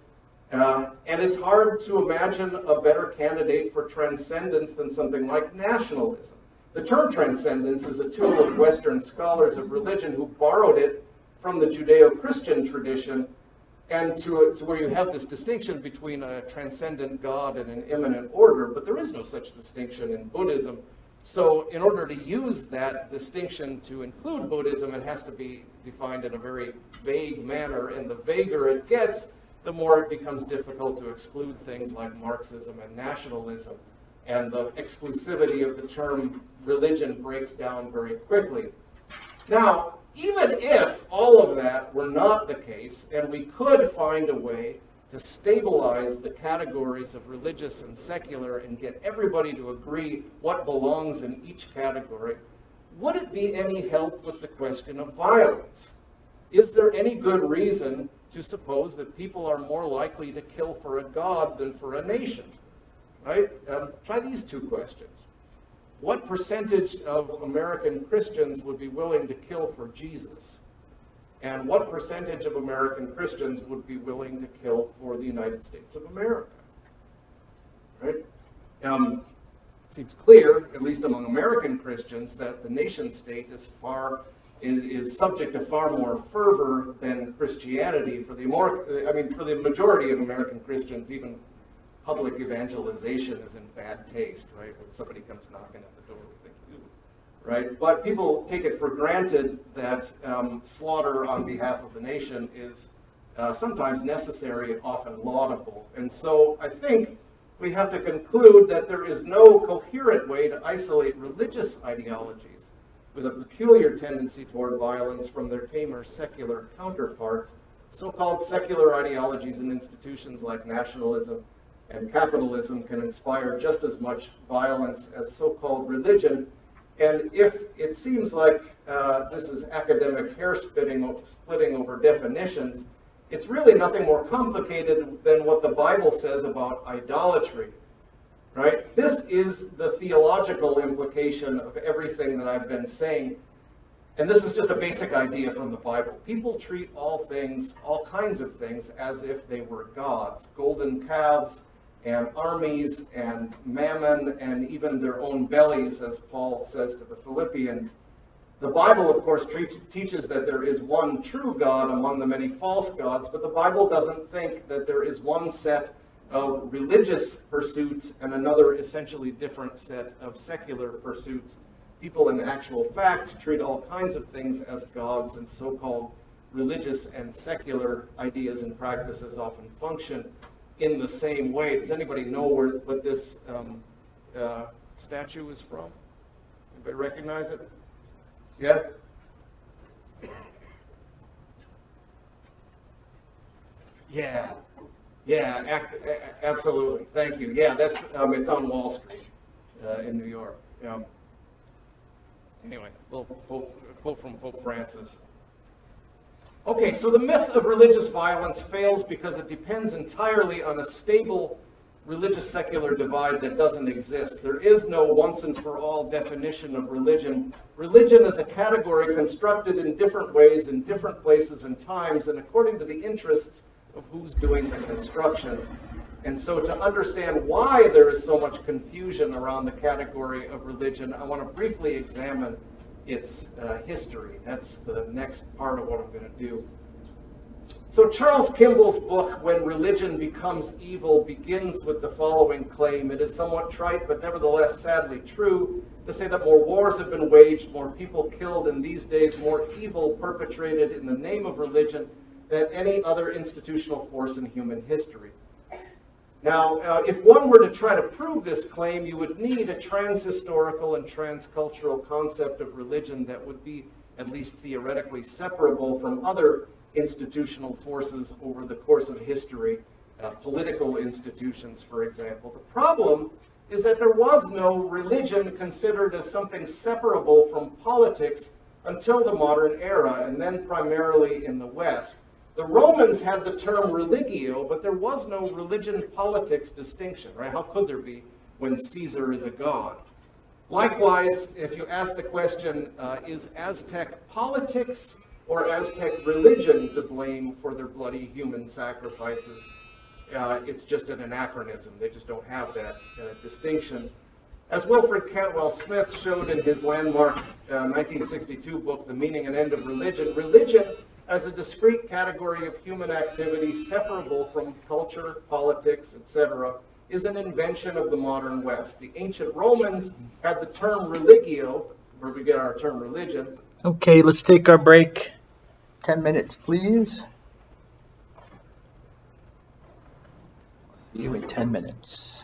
And it's hard to imagine a better candidate for transcendence than something like nationalism. The term transcendence is a tool of Western scholars of religion who borrowed it from the Judeo-Christian tradition, and to where you have this distinction between a transcendent God and an immanent order, but there is no such distinction in Buddhism. So in order to use that distinction to include Buddhism, it has to be defined in a very vague manner, and the vaguer it gets, the more it becomes difficult to exclude things like Marxism and nationalism, and the exclusivity of the term religion breaks down very quickly. Now, even if all of that were not the case, and we could find a way to stabilize the categories of religious and secular and get everybody to agree what belongs in each category, would it be any help with the question of violence? Is there any good reason to suppose that people are more likely to kill for a god than for a nation? Right? Try these two questions. What percentage of American Christians would be willing to kill for Jesus? And what percentage of American Christians would be willing to kill for the United States of America? Right? It seems clear, at least among American Christians, that the nation state is subject to far more fervor than Christianity. For the majority of American Christians, even public evangelization is in bad taste, right? When somebody comes knocking at the door, we think, ooh, right? But people take it for granted that slaughter on behalf of the nation is sometimes necessary and often laudable. And so I think we have to conclude that there is no coherent way to isolate religious ideologies with a peculiar tendency toward violence from their tamer secular counterparts. So-called secular ideologies and institutions like nationalism and capitalism can inspire just as much violence as so-called religion. And if it seems like this is academic hair-splitting over definitions, it's really nothing more complicated than what the Bible says about idolatry, right? This is the theological implication of everything that I've been saying. And this is just a basic idea from the Bible. People treat all kinds of things, as if they were gods. Golden calves, and armies, and mammon, and even their own bellies, as Paul says to the Philippians. The Bible, of course, teaches that there is one true God among the many false gods, but the Bible doesn't think that there is one set of religious pursuits and another essentially different set of secular pursuits. People, in actual fact, treat all kinds of things as gods, and so-called religious and secular ideas and practices often function in the same way. Does anybody know what this statue is from? Anybody recognize it? Yeah? Yeah, absolutely. Thank you. Yeah, that's it's on Wall Street in New York. Anyway, we'll quote from Pope Francis. Okay, so the myth of religious violence fails because it depends entirely on a stable religious-secular divide that doesn't exist. There is no once-and-for-all definition of religion. Religion is a category constructed in different ways, in different places and times, and according to the interests of who's doing the construction. And so to understand why there is so much confusion around the category of religion, I want to briefly examine its history. That's the next part of what I'm going to do. So Charles Kimball's book, When Religion Becomes Evil, begins with the following claim. It is somewhat trite, but nevertheless sadly true, to say that more wars have been waged, more people killed, and these days more evil perpetrated in the name of religion than any other institutional force in human history. Now, if one were to try to prove this claim, you would need a transhistorical and transcultural concept of religion that would be at least theoretically separable from other institutional forces over the course of history, political institutions, for example. The problem is that there was no religion considered as something separable from politics until the modern era, and then primarily in the West. The Romans had the term religio, but there was no religion-politics distinction, right? How could there be when Caesar is a god? Likewise, if you ask the question, is Aztec politics or Aztec religion to blame for their bloody human sacrifices? It's just an anachronism. They just don't have that distinction. As Wilfred Cantwell Smith showed in his landmark 1962 book, The Meaning and End of Religion, religion as a discrete category of human activity separable from culture, politics, etc., is an invention of the modern West. The ancient Romans had the term religio, where we get our term religion. Okay, let's take our break. 10 minutes, please. See you in 10 minutes.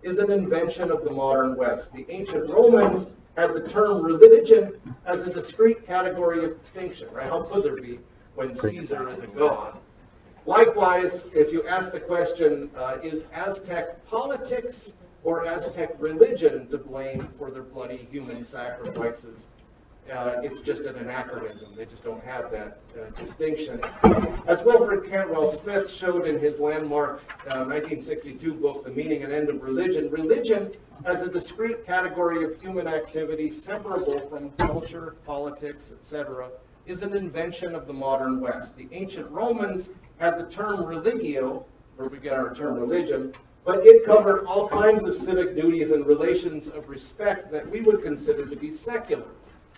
Is an invention of the modern West. The ancient Romans had the term religion as a discrete category of distinction, right? How could there be when Caesar is a god? Likewise, if you ask the question, is Aztec politics or Aztec religion to blame for their bloody human sacrifices? It's just an anachronism. They just don't have that distinction. As Wilfred Cantwell Smith showed in his landmark 1962 book, The Meaning and End of Religion, religion as a discrete category of human activity separable from culture, politics, etc., is an invention of the modern West. The ancient Romans had the term religio, where we get our term religion, but it covered all kinds of civic duties and relations of respect that we would consider to be secular.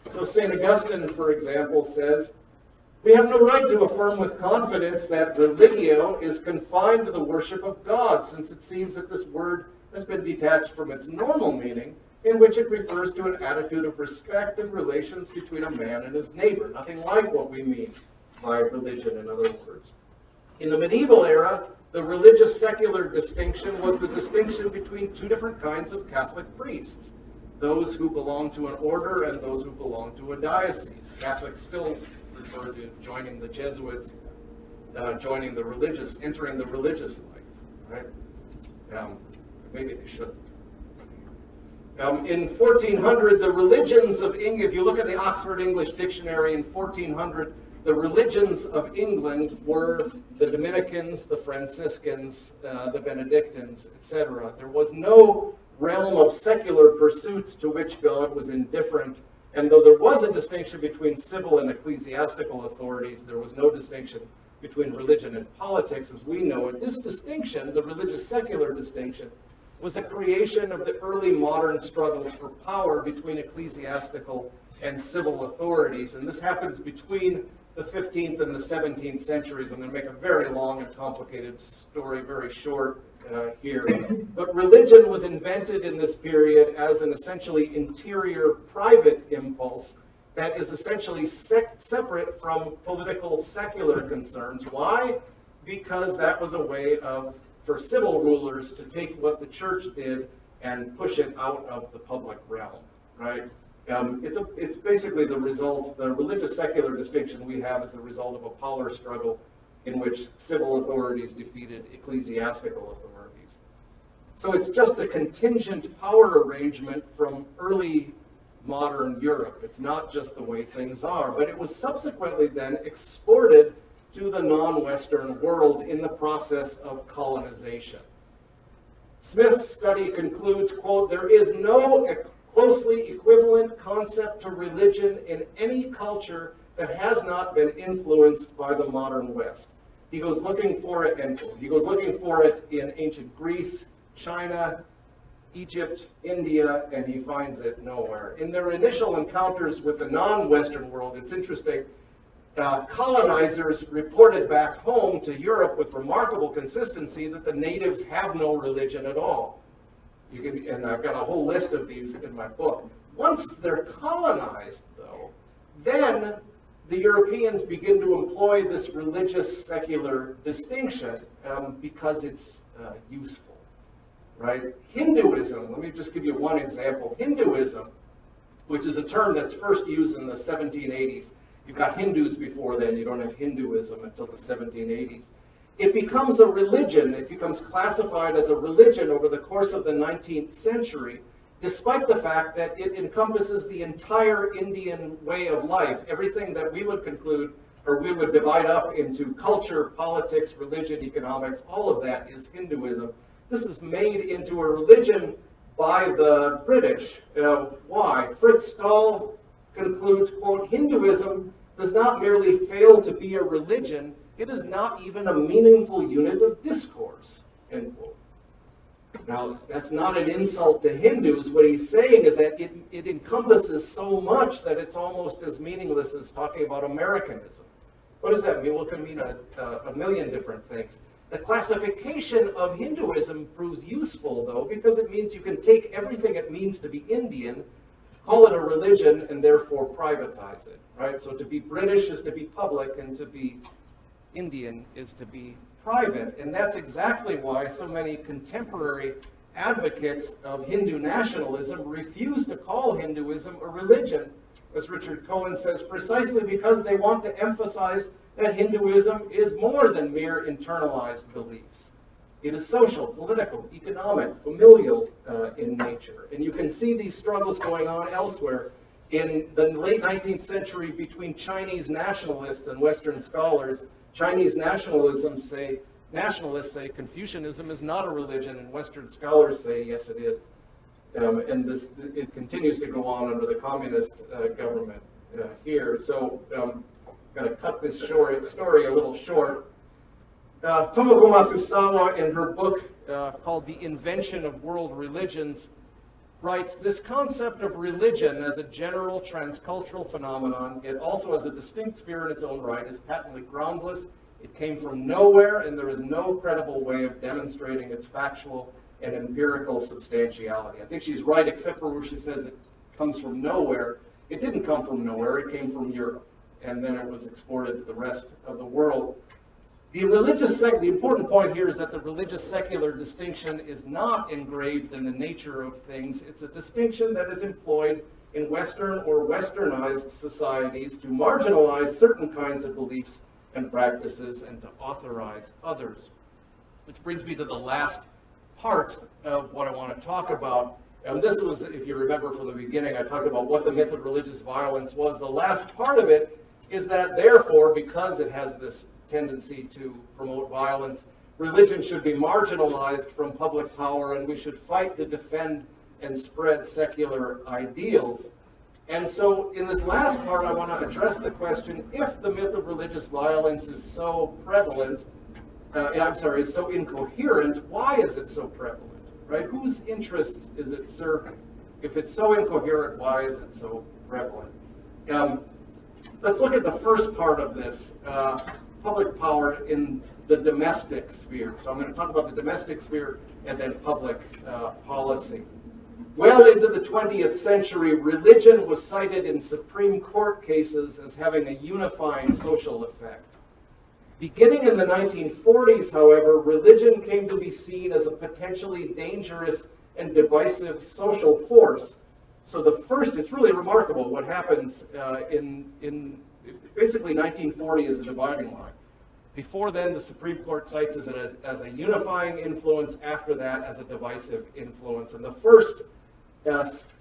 So St. Augustine, for example, says, we have no right to affirm with confidence that religio is confined to the worship of God, since it seems that this word has been detached from its normal meaning, in which it refers to an attitude of respect and relations between a man and his neighbor. Nothing like what we mean by religion, in other words. In the medieval era, the religious secular distinction was the distinction between two different kinds of Catholic priests. Those who belong to an order and those who belong to a diocese. Catholics still refer to joining the Jesuits, entering the religious life, right? Maybe they shouldn't. In 1400, the religions of England, if you look at the Oxford English Dictionary in 1400, the religions of England were the Dominicans, the Franciscans, the Benedictines, etc. There was no realm of secular pursuits to which God was indifferent, and though there was a distinction between civil and ecclesiastical authorities, there was no distinction between religion and politics as we know it. This distinction, the religious secular distinction, was a creation of the early modern struggles for power between ecclesiastical and civil authorities, and this happens between the 15th and the 17th centuries. I'm going to make a very long and complicated story very short here. But religion was invented in this period as an essentially interior private impulse that is essentially separate from political secular concerns. Why? Because that was a way for civil rulers to take what the church did and push it out of the public realm, right? It's basically the result, the religious secular distinction we have is the result of a power struggle in which civil authorities defeated ecclesiastical authorities. So it's just a contingent power arrangement from early modern Europe. It's not just the way things are, but it was subsequently then exported to the non-Western world in the process of colonization. Smith's study concludes, quote, there is no closely equivalent concept to religion in any culture that has not been influenced by the modern West. He goes looking for it, and he goes looking for it in ancient Greece, China, Egypt, India, and he finds it nowhere. In their initial encounters with the non-Western world, it's interesting, colonizers reported back home to Europe with remarkable consistency that the natives have no religion at all. And I've got a whole list of these in my book. Once they're colonized, though, then the Europeans begin to employ this religious secular distinction because it's useful, right? Hinduism, let me just give you one example. Hinduism, which is a term that's first used in the 1780s. You've got Hindus before then, you don't have Hinduism until the 1780s. It becomes a religion, it becomes classified as a religion over the course of the 19th century, despite the fact that it encompasses the entire Indian way of life. Everything that we would conclude, or we would divide up into culture, politics, religion, economics, all of that is Hinduism. This is made into a religion by the British. Why? Fritz Stahl concludes, quote, Hinduism does not merely fail to be a religion, it is not even a meaningful unit of discourse, end quote. Now, that's not an insult to Hindus. What he's saying is that it encompasses so much that it's almost as meaningless as talking about Americanism. What does that mean? Well, it can mean a million different things. The classification of Hinduism proves useful, though, because it means you can take everything it means to be Indian, call it a religion, and therefore privatize it, right? So to be British is to be public, and to be Indian is to be private. And that's exactly why so many contemporary advocates of Hindu nationalism refuse to call Hinduism a religion, as Richard Cohen says, precisely because they want to emphasize that Hinduism is more than mere internalized beliefs. It is social, political, economic, familial in nature. And you can see these struggles going on elsewhere. In the late 19th century, between Chinese nationalists and Western scholars, Chinese nationalists say Confucianism is not a religion, and Western scholars say yes, it is. And it continues to go on under the communist government here. So I'm going to cut this story a little short. Tomoko Masusawa, in her book called The Invention of World Religions, writes, this concept of religion as a general transcultural phenomenon, it also has a distinct sphere in its own right, is patently groundless. It came from nowhere, and there is no credible way of demonstrating its factual and empirical substantiality. I think she's right, except for where she says it comes from nowhere. It didn't come from nowhere, it came from Europe, and then it was exported to the rest of the world. The important point here is that the religious secular distinction is not engraved in the nature of things. It's a distinction that is employed in Western or westernized societies to marginalize certain kinds of beliefs and practices and to authorize others. Which brings me to the last part of what I want to talk about. And this was, if you remember from the beginning, I talked about what the myth of religious violence was. The last part of it is that, therefore, because it has this tendency to promote violence, religion should be marginalized from public power, and we should fight to defend and spread secular ideals. And so in this last part, I want to address the question, if the myth of religious violence is so prevalent, is so incoherent, why is it so prevalent, right? Whose interests is it serving? If it's so incoherent, why is it so prevalent? Let's look at the first part of this, public power in the domestic sphere. So I'm going to talk about the domestic sphere and then public policy. Well into the 20th century, religion was cited in Supreme Court cases as having a unifying social effect. Beginning in the 1940s, however, religion came to be seen as a potentially dangerous and divisive social force. So it's really remarkable what happens in basically 1940 is the dividing line. Before then, the Supreme Court cites it as a unifying influence, after that as a divisive influence. And the first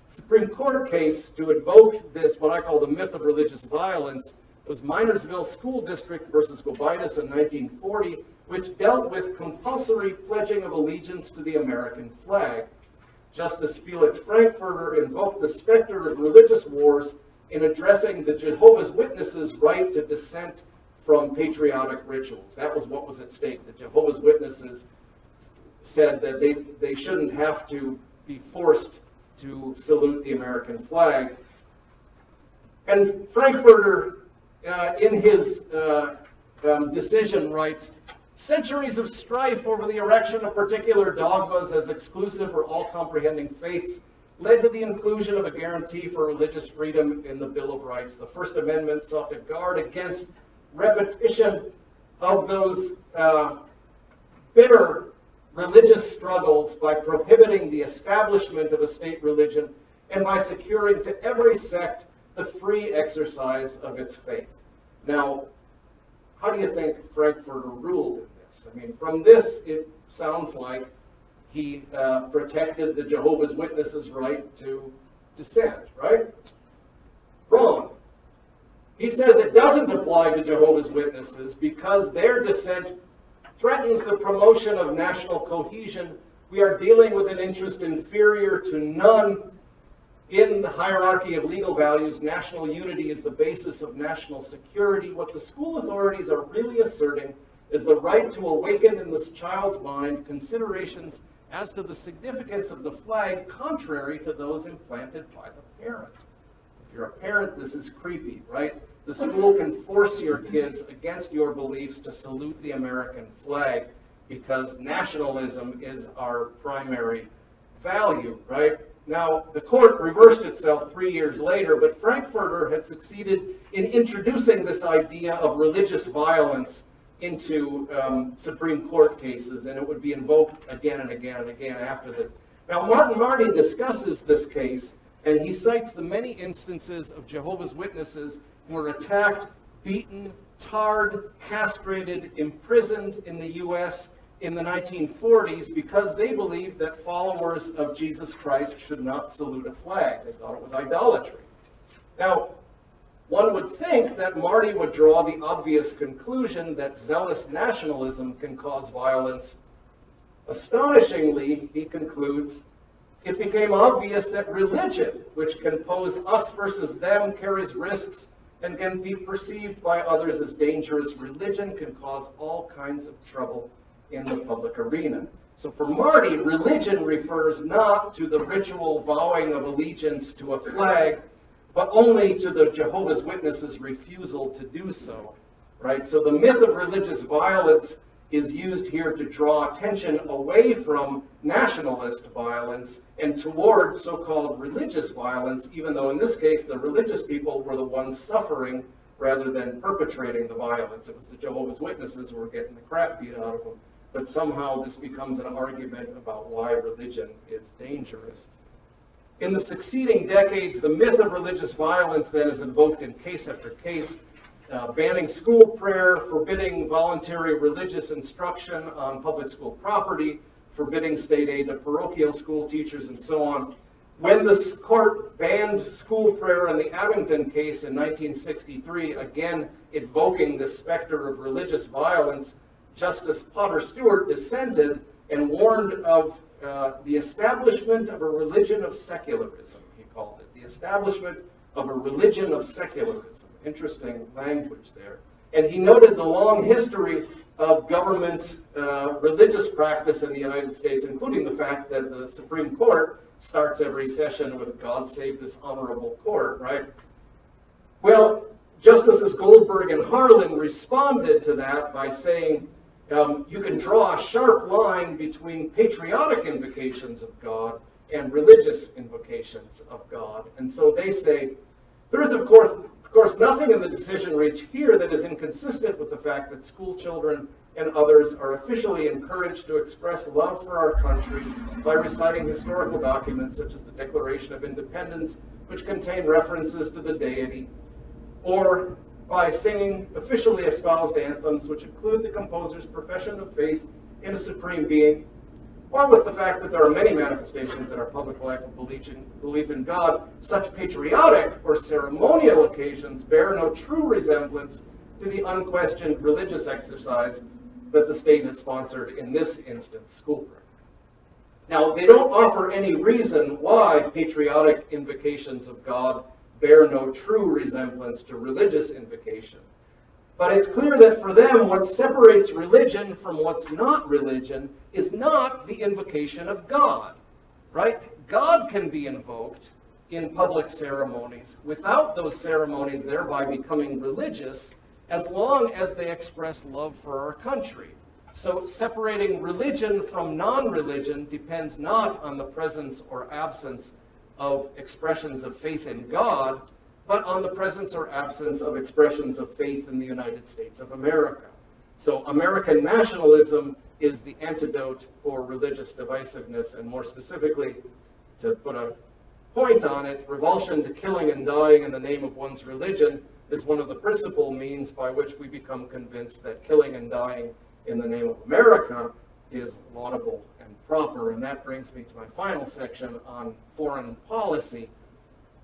Supreme Court case to invoke this, what I call the myth of religious violence, was Minersville School District versus Gobitis in 1940, which dealt with compulsory pledging of allegiance to the American flag. Justice Felix Frankfurter invoked the specter of religious wars in addressing the Jehovah's Witnesses' right to dissent from patriotic rituals. That was what was at stake. The Jehovah's Witnesses said that they shouldn't have to be forced to salute the American flag. And Frankfurter, in his decision, writes, centuries of strife over the erection of particular dogmas as exclusive or all-comprehending faiths led to the inclusion of a guarantee for religious freedom in the Bill of Rights. The First Amendment sought to guard against repetition of those bitter religious struggles by prohibiting the establishment of a state religion and by securing to every sect the free exercise of its faith. Now, how do you think Frankfurter ruled in this? I mean, from this, it sounds like he protected the Jehovah's Witnesses' right to dissent, right? Wrong. He says it doesn't apply to Jehovah's Witnesses because their dissent threatens the promotion of national cohesion. We are dealing with an interest inferior to none In the hierarchy of legal values, national unity is the basis of national security. What the school authorities are really asserting is the right to awaken in this child's mind considerations as to the significance of the flag contrary to those implanted by the parent. If you're a parent, this is creepy, right? The school can force your kids against your beliefs to salute the American flag because nationalism is our primary value, right? Now, the court reversed itself 3 years later, but Frankfurter had succeeded in introducing this idea of religious violence into Supreme Court cases, and it would be invoked again and again and again after this. Now, Martin Marty discusses this case, and he cites the many instances of Jehovah's Witnesses who were attacked, beaten, tarred, castrated, imprisoned in the U.S. in the 1940s because they believed that followers of Jesus Christ should not salute a flag. They thought it was idolatry. Now, one would think that Marty would draw the obvious conclusion that zealous nationalism can cause violence. Astonishingly, he concludes, it became obvious that religion, which can pose us versus them, carries risks and can be perceived by others as dangerous. Religion can cause all kinds of trouble in the public arena. So for Marty, religion refers not to the ritual vowing of allegiance to a flag, but only to the Jehovah's Witnesses' refusal to do so, right? So the myth of religious violence is used here to draw attention away from nationalist violence and towards so-called religious violence, even though in this case the religious people were the ones suffering rather than perpetrating the violence. It was the Jehovah's Witnesses who were getting the crap beat out of them. But somehow this becomes an argument about why religion is dangerous. In the succeeding decades, the myth of religious violence then is invoked in case after case, banning school prayer, forbidding voluntary religious instruction on public school property, forbidding state aid to parochial school teachers, and so on. When the court banned school prayer in the Abington case in 1963, again invoking the specter of religious violence, Justice Potter Stewart dissented and warned of the establishment of a religion of secularism, he called it. The establishment of a religion of secularism. Interesting language there. And he noted the long history of government religious practice in the United States, including the fact that the Supreme Court starts every session with "God save this honorable court," right? Well, Justices Goldberg and Harlan responded to that by saying, you can draw a sharp line between patriotic invocations of God and religious invocations of God. And so they say, there is, of course, nothing in the decision reached here that is inconsistent with the fact that school children and others are officially encouraged to express love for our country by reciting historical documents such as the Declaration of Independence, which contain references to the deity, or by singing officially espoused anthems which include the composer's profession of faith in a supreme being, or with the fact that there are many manifestations in our public life of belief in God. Such patriotic or ceremonial occasions bear no true resemblance to the unquestioned religious exercise that the state has sponsored, in this instance, school prayer. Now, they don't offer any reason why patriotic invocations of God bear no true resemblance to religious invocation. But it's clear that for them, what separates religion from what's not religion is not the invocation of God, right? God can be invoked in public ceremonies without those ceremonies thereby becoming religious, as long as they express love for our country. So separating religion from non-religion depends not on the presence or absence of expressions of faith in God, but on the presence or absence of expressions of faith in the United States of America. So American nationalism is the antidote for religious divisiveness, and more specifically, to put a point on it, revulsion to killing and dying in the name of one's religion is one of the principal means by which we become convinced that killing and dying in the name of America is laudable and proper. And that brings me to my final section on foreign policy.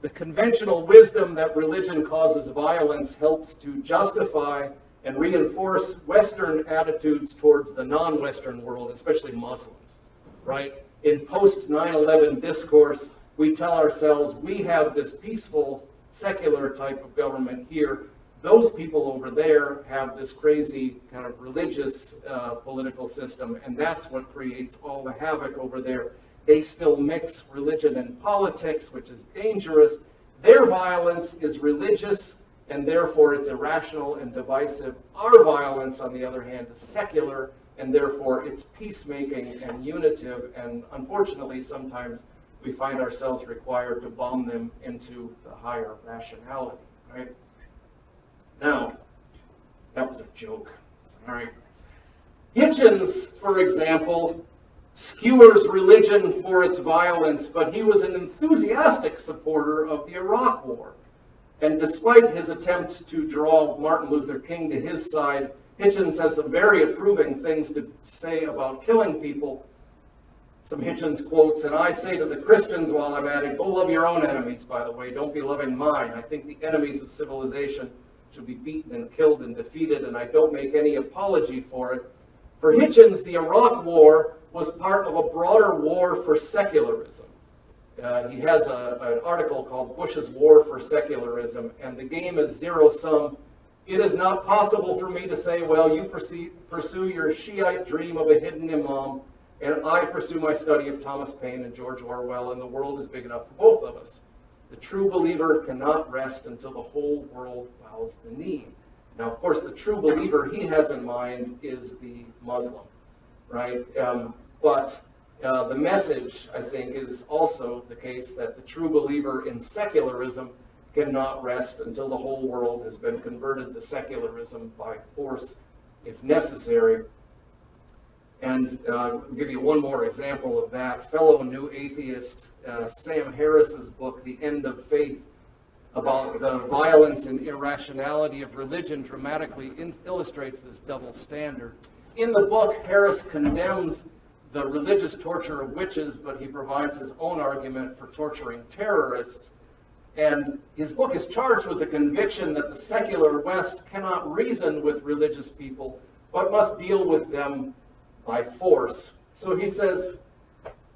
The conventional wisdom that religion causes violence helps to justify and reinforce Western attitudes towards the non-Western world, especially Muslims, right? In post-9/11 discourse, we tell ourselves we have this peaceful, secular type of government here. Those people over there have this crazy kind of religious political system, and that's what creates all the havoc over there. They still mix religion and politics, which is dangerous. Their violence is religious, and therefore it's irrational and divisive. Our violence, on the other hand, is secular, and therefore it's peacemaking and unitive, and unfortunately sometimes we find ourselves required to bomb them into the higher rationality, right? Now, that was a joke, sorry. Hitchens, for example, skewers religion for its violence, but he was an enthusiastic supporter of the Iraq War. And despite his attempt to draw Martin Luther King to his side, Hitchens has some very approving things to say about killing people. Some Hitchens quotes, and I say to the Christians while I'm at it, go love your own enemies, by the way, don't be loving mine. I think the enemies of civilization should be beaten and killed and defeated, and I don't make any apology for it. For Hitchens, the Iraq War was part of a broader war for secularism. He has an article called Bush's War for Secularism, and the game is zero-sum. It is not possible for me to say, well, you pursue your Shiite dream of a hidden imam, and I pursue my study of Thomas Paine and George Orwell, and the world is big enough for both of us. The true believer cannot rest until the whole world bows the knee. Now, of course, the true believer he has in mind is the Muslim, right? But the message, I think, is also the case that the true believer in secularism cannot rest until the whole world has been converted to secularism by force, if necessary. And I'll give you one more example of that. Fellow new atheist Sam Harris's book, The End of Faith, about the violence and irrationality of religion dramatically illustrates this double standard. In the book, Harris condemns the religious torture of witches, but he provides his own argument for torturing terrorists. And his book is charged with the conviction that the secular West cannot reason with religious people, but must deal with them by force. So he says,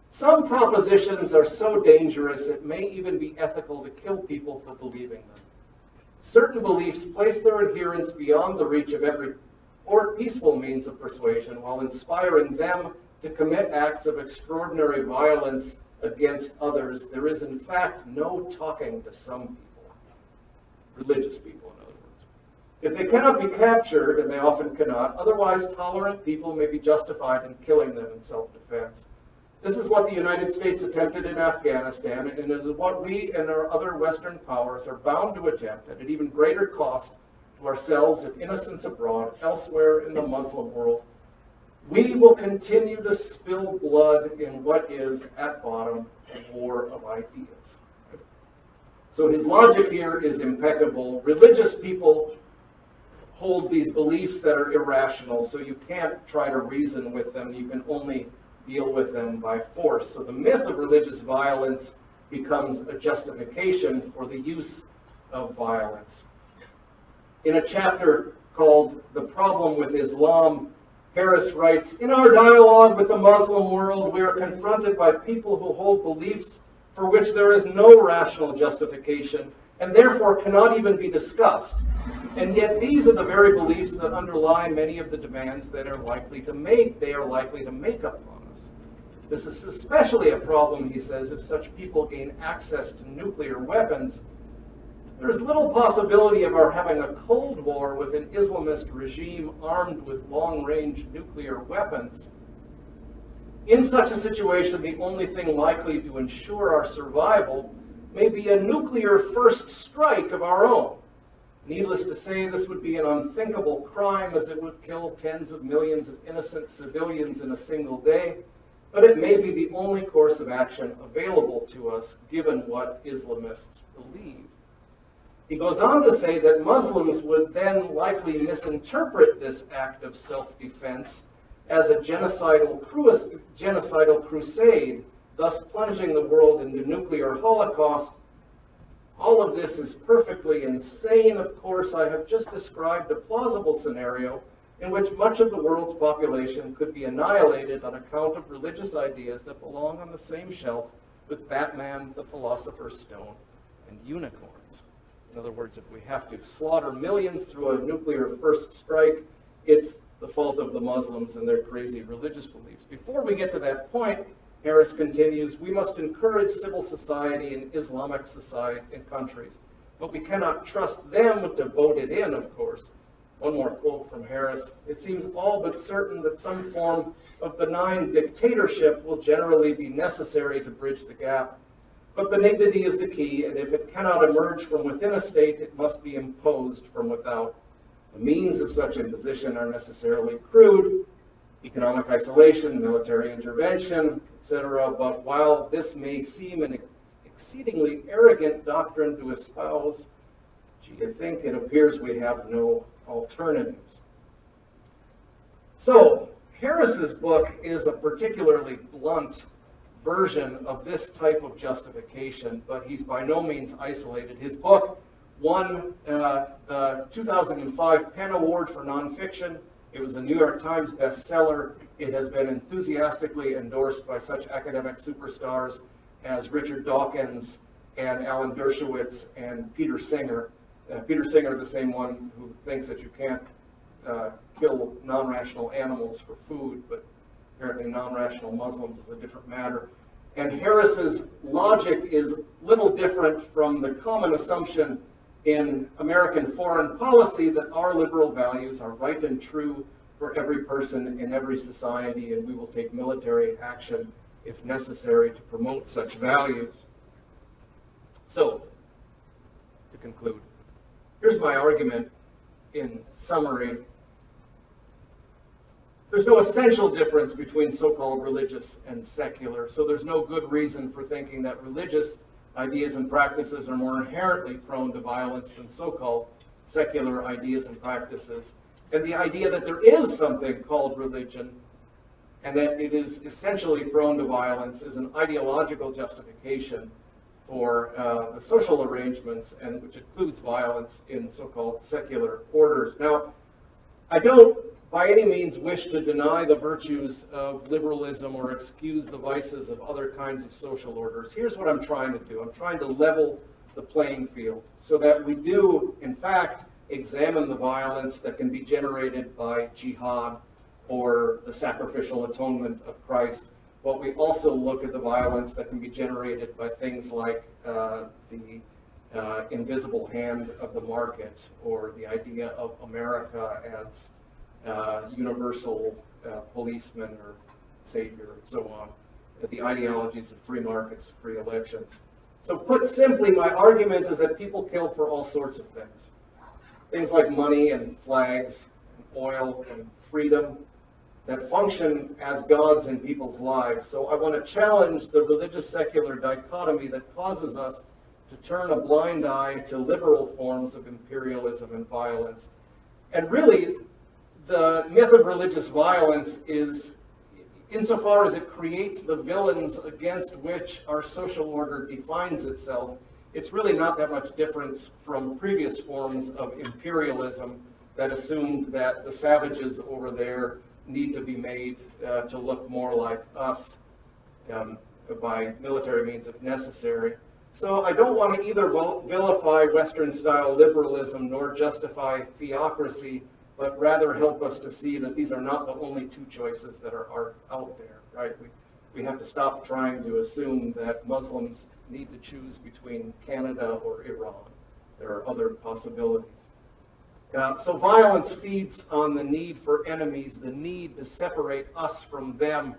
some propositions are so dangerous it may even be ethical to kill people for believing them. Certain beliefs place their adherents beyond the reach of every or peaceful means of persuasion, while inspiring them to commit acts of extraordinary violence against others. There is in fact no talking to some people, religious people in other words. If they cannot be captured, and they often cannot, otherwise tolerant people may be justified in killing them in self-defense. This is what the United States attempted in Afghanistan, and it is what we and our other Western powers are bound to attempt at an even greater cost to ourselves and innocents abroad, elsewhere in the Muslim world. We will continue to spill blood in what is, at bottom, a war of ideas. So his logic here is impeccable. Religious people hold these beliefs that are irrational, so you can't try to reason with them. You can only deal with them by force. So the myth of religious violence becomes a justification for the use of violence. In a chapter called The Problem with Islam, Harris writes, in our dialogue with the Muslim world, we are confronted by people who hold beliefs for which there is no rational justification and therefore cannot even be discussed. And yet these are the very beliefs that underlie many of the demands that they are likely to make upon us. This is especially a problem, he says, if such people gain access to nuclear weapons. There is little possibility of our having a Cold War with an Islamist regime armed with long-range nuclear weapons. In such a situation, the only thing likely to ensure our survival may be a nuclear first strike of our own. Needless to say, this would be an unthinkable crime, as it would kill tens of millions of innocent civilians in a single day, but it may be the only course of action available to us, given what Islamists believe. He goes on to say that Muslims would then likely misinterpret this act of self-defense as a genocidal crusade, thus plunging the world into nuclear holocaust. All of this is perfectly insane. Of course, I have just described a plausible scenario in which much of the world's population could be annihilated on account of religious ideas that belong on the same shelf with Batman, the Philosopher's Stone, and unicorns. In other words, if we have to slaughter millions through a nuclear first strike, it's the fault of the Muslims and their crazy religious beliefs. Before we get to that point, Harris continues, we must encourage civil society in Islamic society and countries, but we cannot trust them to vote it in, of course. One more quote from Harris. It seems all but certain that some form of benign dictatorship will generally be necessary to bridge the gap. But benignity is the key, and if it cannot emerge from within a state, it must be imposed from without. The means of such imposition are necessarily crude, economic isolation, military intervention, etc. But while this may seem an exceedingly arrogant doctrine to espouse, gee, I think it appears we have no alternatives. So, Harris's book is a particularly blunt version of this type of justification, but he's by no means isolated. His book won the 2005 Penn Award for Nonfiction. It was a New York Times bestseller. It has been enthusiastically endorsed by such academic superstars as Richard Dawkins and Alan Dershowitz and Peter Singer. Peter Singer, the same one who thinks that you can't kill non-rational animals for food, but apparently non-rational Muslims is a different matter. And Harris's logic is little different from the common assumption in American foreign policy that our liberal values are right and true for every person in every society, and we will take military action if necessary to promote such values. So, to conclude, here's my argument in summary. There's no essential difference between so-called religious and secular, so there's no good reason for thinking that religious ideas and practices are more inherently prone to violence than so-called secular ideas and practices. And the idea that there is something called religion and that it is essentially prone to violence is an ideological justification for the social arrangements, and which includes violence in so-called secular orders. Now, I don't by any means wish to deny the virtues of liberalism or excuse the vices of other kinds of social orders. Here's what I'm trying to do. I'm trying to level the playing field so that we do, in fact, examine the violence that can be generated by jihad or the sacrificial atonement of Christ, but we also look at the violence that can be generated by things like the invisible hand of the market, or the idea of America as universal policeman or savior, and so on, the ideologies of free markets, free elections. So put simply, my argument is that people kill for all sorts of things. Things like money and flags, and oil and freedom, that function as gods in people's lives. So I want to challenge the religious-secular dichotomy that causes us to turn a blind eye to liberal forms of imperialism and violence. And really, the myth of religious violence is, insofar as it creates the villains against which our social order defines itself, it's really not that much difference from previous forms of imperialism that assumed that the savages over there need to be made to look more like us by military means if necessary. So I don't want to either vilify Western-style liberalism nor justify theocracy, but rather help us to see that these are not the only two choices that are out there, right? We have to stop trying to assume that Muslims need to choose between Canada or Iran. There are other possibilities. So violence feeds on the need for enemies, the need to separate us from them,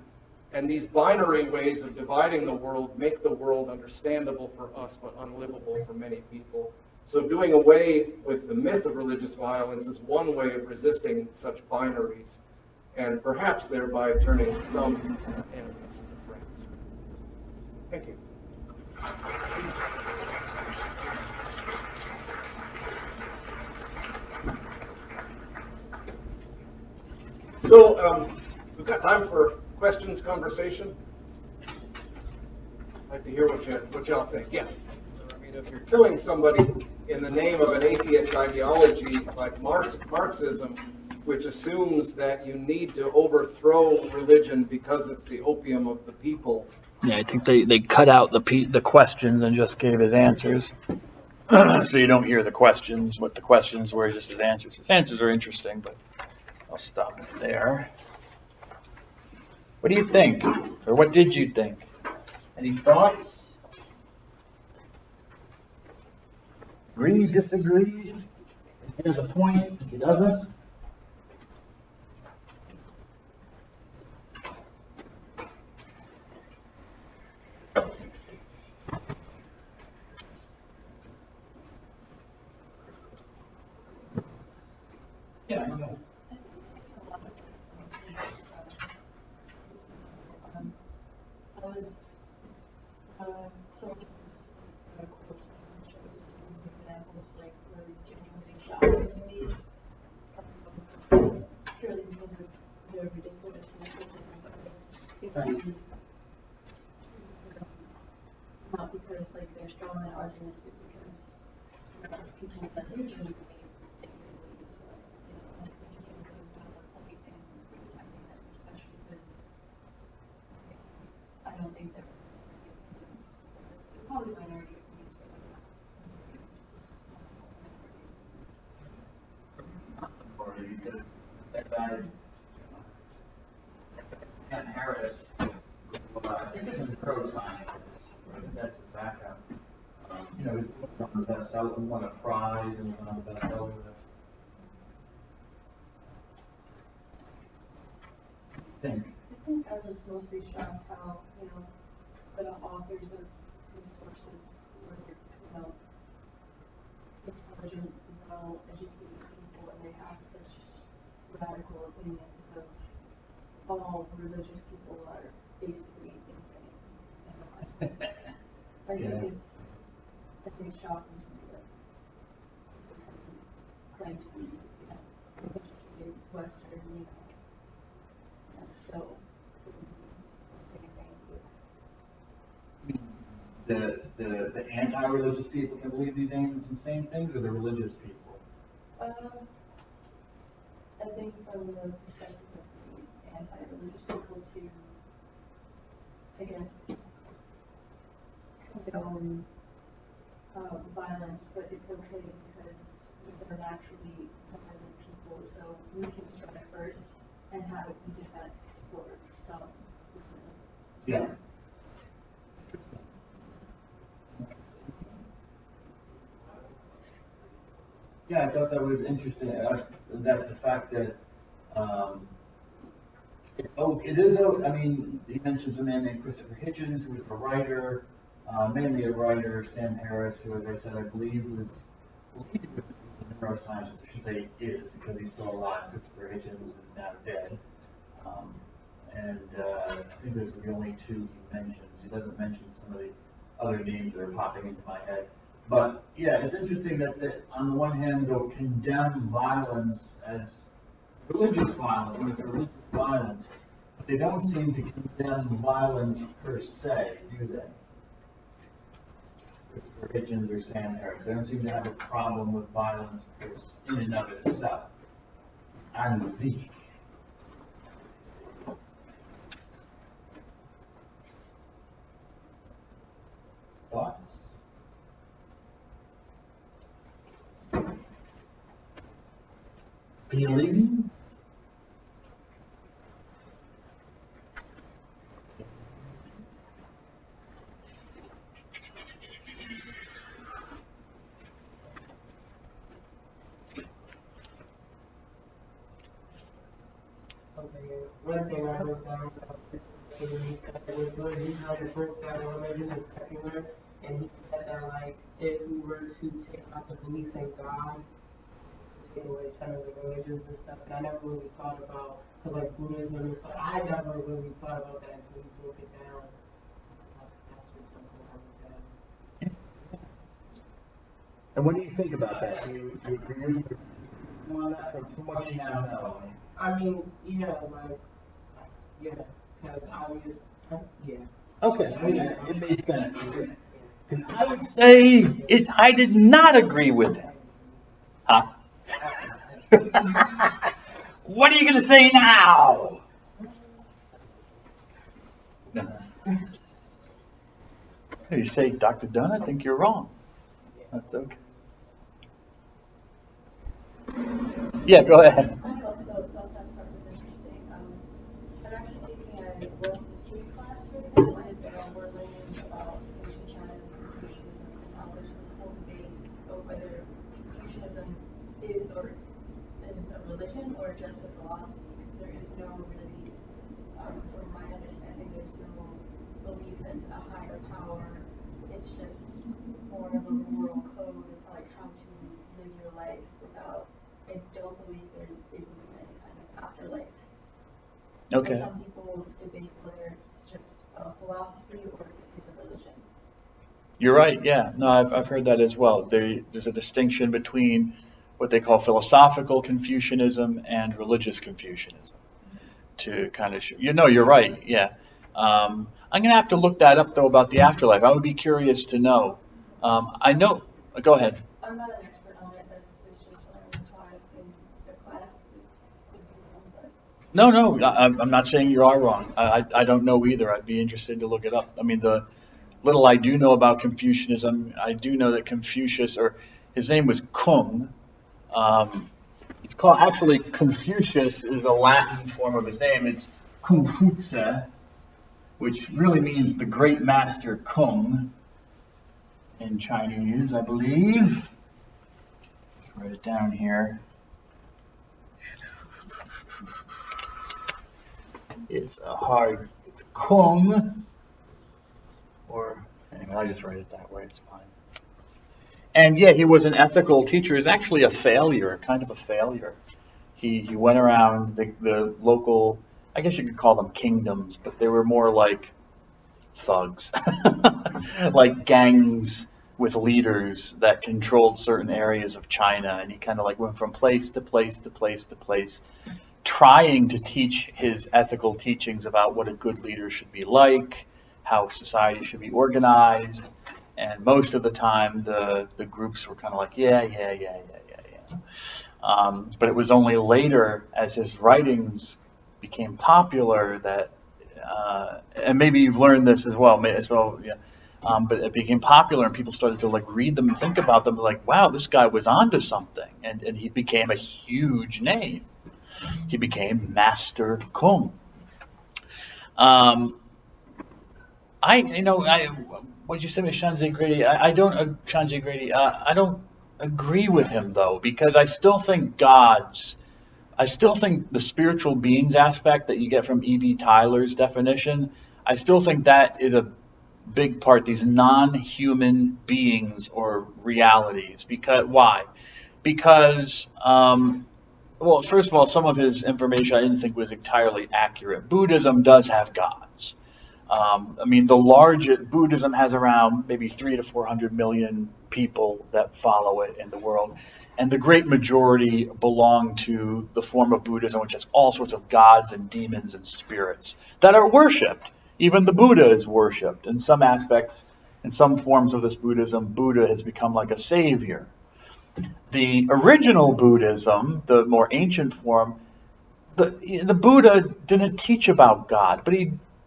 and these binary ways of dividing the world make the world understandable for us but unlivable for many people. So doing away with the myth of religious violence is one way of resisting such binaries, and perhaps thereby turning some enemies into friends. Thank you. So we've got time for questions, conversation. I'd like to hear what y'all think. Yeah. I mean, if you're killing somebody in the name of an atheist ideology like Marxism, which assumes that you need to overthrow religion because it's the opium of the people, Yeah, I think they cut out the questions and just gave his answers. So you don't hear the questions, what the questions were, just his answers. His answers are interesting, but I'll stop there. What do you think? Or what did you think? Any thoughts? Agree, disagree? He has a point, he doesn't? Yeah, go ahead. I was sort of quotes and shows these examples like really genuinely shocking to me, purely because of their ridiculousness. Not because like they're strong in arguments, but because people that do genuinely think they believe is like, is a valid point in protecting them, especially because I don't think they're probably minority opinions, but like not Because that guy, Ken Harris, I think is a neuroscientist. I think that's his background. He's on the bestseller, won a prize and was on the bestseller list. I think I was mostly shocked how, the authors of these sources were, intelligent, well-educated people, and they have such radical opinions of all religious people are basically insane. I think it's shocking to me that people can claim to be, educated Western, and still saying things the anti-religious people can believe these insane things, or the religious people? I think from the perspective of the anti-religious people to, I guess, condone violence, but it's okay because these are naturally violent people, so we can strike first and have it be defense for some. Yeah. Yeah, I thought that was interesting. That the fact that it is. I mean, he mentions a man named Christopher Hitchens, who was a writer, mainly a writer. Sam Harris, who, as I said, I believe was a neuroscientist. I should say is because he's still alive. Christopher Hitchens is now dead. I think those are the only two he mentions. He doesn't mention some of the other names that are popping into my head. But yeah, it's interesting that on the one hand they'll condemn violence as religious violence when it's religious violence, but they don't seem to condemn violence per se, do they? Christopher Hitchens or Sam Harris, they don't seem to have a problem with violence in and of itself. An sich. Thoughts? Feelings? One thing I wrote down about when he said it was when he kind of broke down religion is secular, and he said that like if we were to take out the belief in God, take away some of the religions and stuff, and I never really thought about, because like Buddhism and stuff, I never really thought about that until he broke it down. That's just something I wrote down. And what do you think about that? Do you agree on that from what you now know? I mean, like, yeah, because I was, yeah. Okay, I mean, it made sense. Because I would say I did not agree with him. Huh? What are you going to say now? You say, Dr. Dunn, I think you're wrong. That's okay. Yeah, go ahead. I also thought that part was interesting. I'm actually taking a world history class right now, and we're learning about ancient China and Confucianism, and how there's this whole debate of whether Confucianism is a religion or just a philosophy, because there is no really, from my understanding, there's no belief in a higher power. It's just more of a moral code of like how to live your life without. I don't believe they believe in any kind of afterlife. Okay. Some people debate whether it's just a philosophy or it's a religion. You're right, yeah. No, I've heard that as well. There's a distinction between what they call philosophical Confucianism and religious Confucianism. To kind of, you're right, yeah. I'm going to have to look that up, though, about the afterlife. I would be curious to know. I know, go ahead. I'm not an expert on it, it's just what I was taught in the class. No, I'm not saying you are wrong. I don't know either. I'd be interested to look it up. I mean, the little I do know about Confucianism, I do know that Confucius, or his name was Kung. It's called, actually, Confucius is a Latin form of his name. It's Kung-Fu-Tse, which really means the great master Kung in Chinese, I believe. Let's write it down here. It's Kung, or anyway, I just write it that way, it's fine. And yeah, he was an ethical teacher. He's actually a failure, kind of a failure. He went around the local, I guess you could call them kingdoms, but they were more like thugs, like gangs with leaders that controlled certain areas of China. And he kind of like went from place to place to place to place, trying to teach his ethical teachings about what a good leader should be like, how society should be organized. And most of the time, the groups were kind of like, yeah. But it was only later, as his writings became popular, that, and maybe you've learned this as well, but it became popular and people started to like read them and think about them, like, wow, this guy was onto something. And he became a huge name. He became Master Kung. What you said with Shanzeh Grady, I don't agree with him though, because I still think the spiritual beings aspect that you get from E.B. Tyler's definition, I still think that is a big part, these non-human beings or realities. Why? Because, well, first of all, some of his information I didn't think was entirely accurate. Buddhism does have gods. Buddhism has around maybe 300 to 400 million people that follow it in the world. And the great majority belong to the form of Buddhism, which has all sorts of gods and demons and spirits that are worshipped. Even the Buddha is worshipped. In some aspects, in some forms of this Buddhism, Buddha has become like a savior. The original Buddhism, the more ancient form, the Buddha didn't teach about God,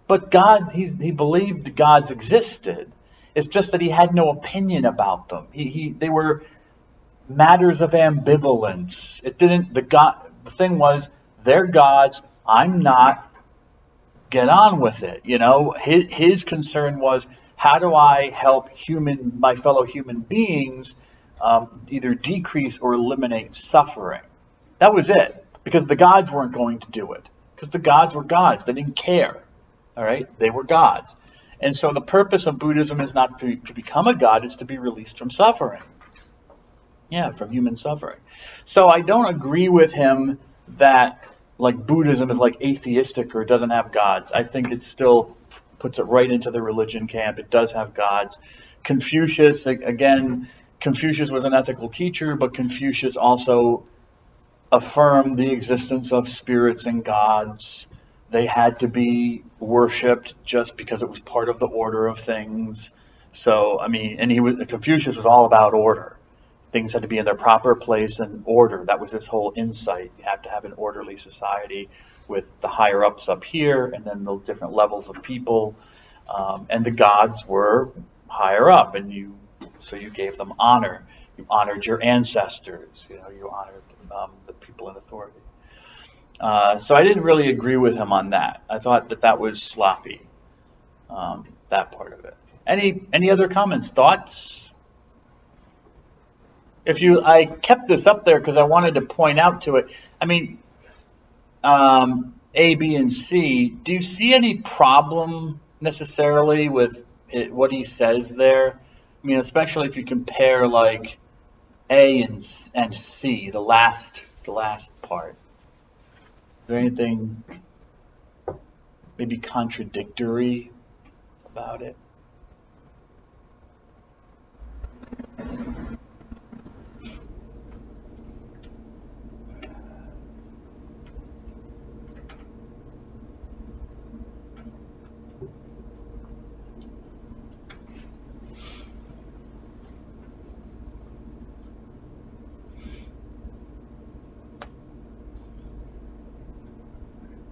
but God, he believed gods existed. It's just that he had no opinion about them. They were matters of ambivalence. The thing was, they're gods, I'm not, get on with it. His concern was, how do I help my fellow human beings either decrease or eliminate suffering? That was it, because the gods weren't going to do it, because the gods were gods. They didn't care. All right, they were gods. And so the purpose of Buddhism is not to become a god, it's to be released from suffering. Yeah, from human suffering. So I don't agree with him that like Buddhism is like atheistic or doesn't have gods. I think it still puts it right into the religion camp. It does have gods. Confucius was an ethical teacher, but Confucius also affirmed the existence of spirits and gods. They had to be worshipped just because it was part of the order of things. So, Confucius was all about order. Things had to be in their proper place and order. That was his whole insight. You have to have an orderly society with the higher ups up here and then the different levels of people. And the gods were higher up, and so you gave them honor. You honored your ancestors. You know, you honored the people in authority. So I didn't really agree with him on that. I thought that was sloppy, that part of it. Any other comments, thoughts? I kept this up there because I wanted to point out to it. I mean, A, B, and C. Do you see any problem necessarily with what he says there? I mean, especially if you compare like A and C, the last part. Is there anything maybe contradictory about it?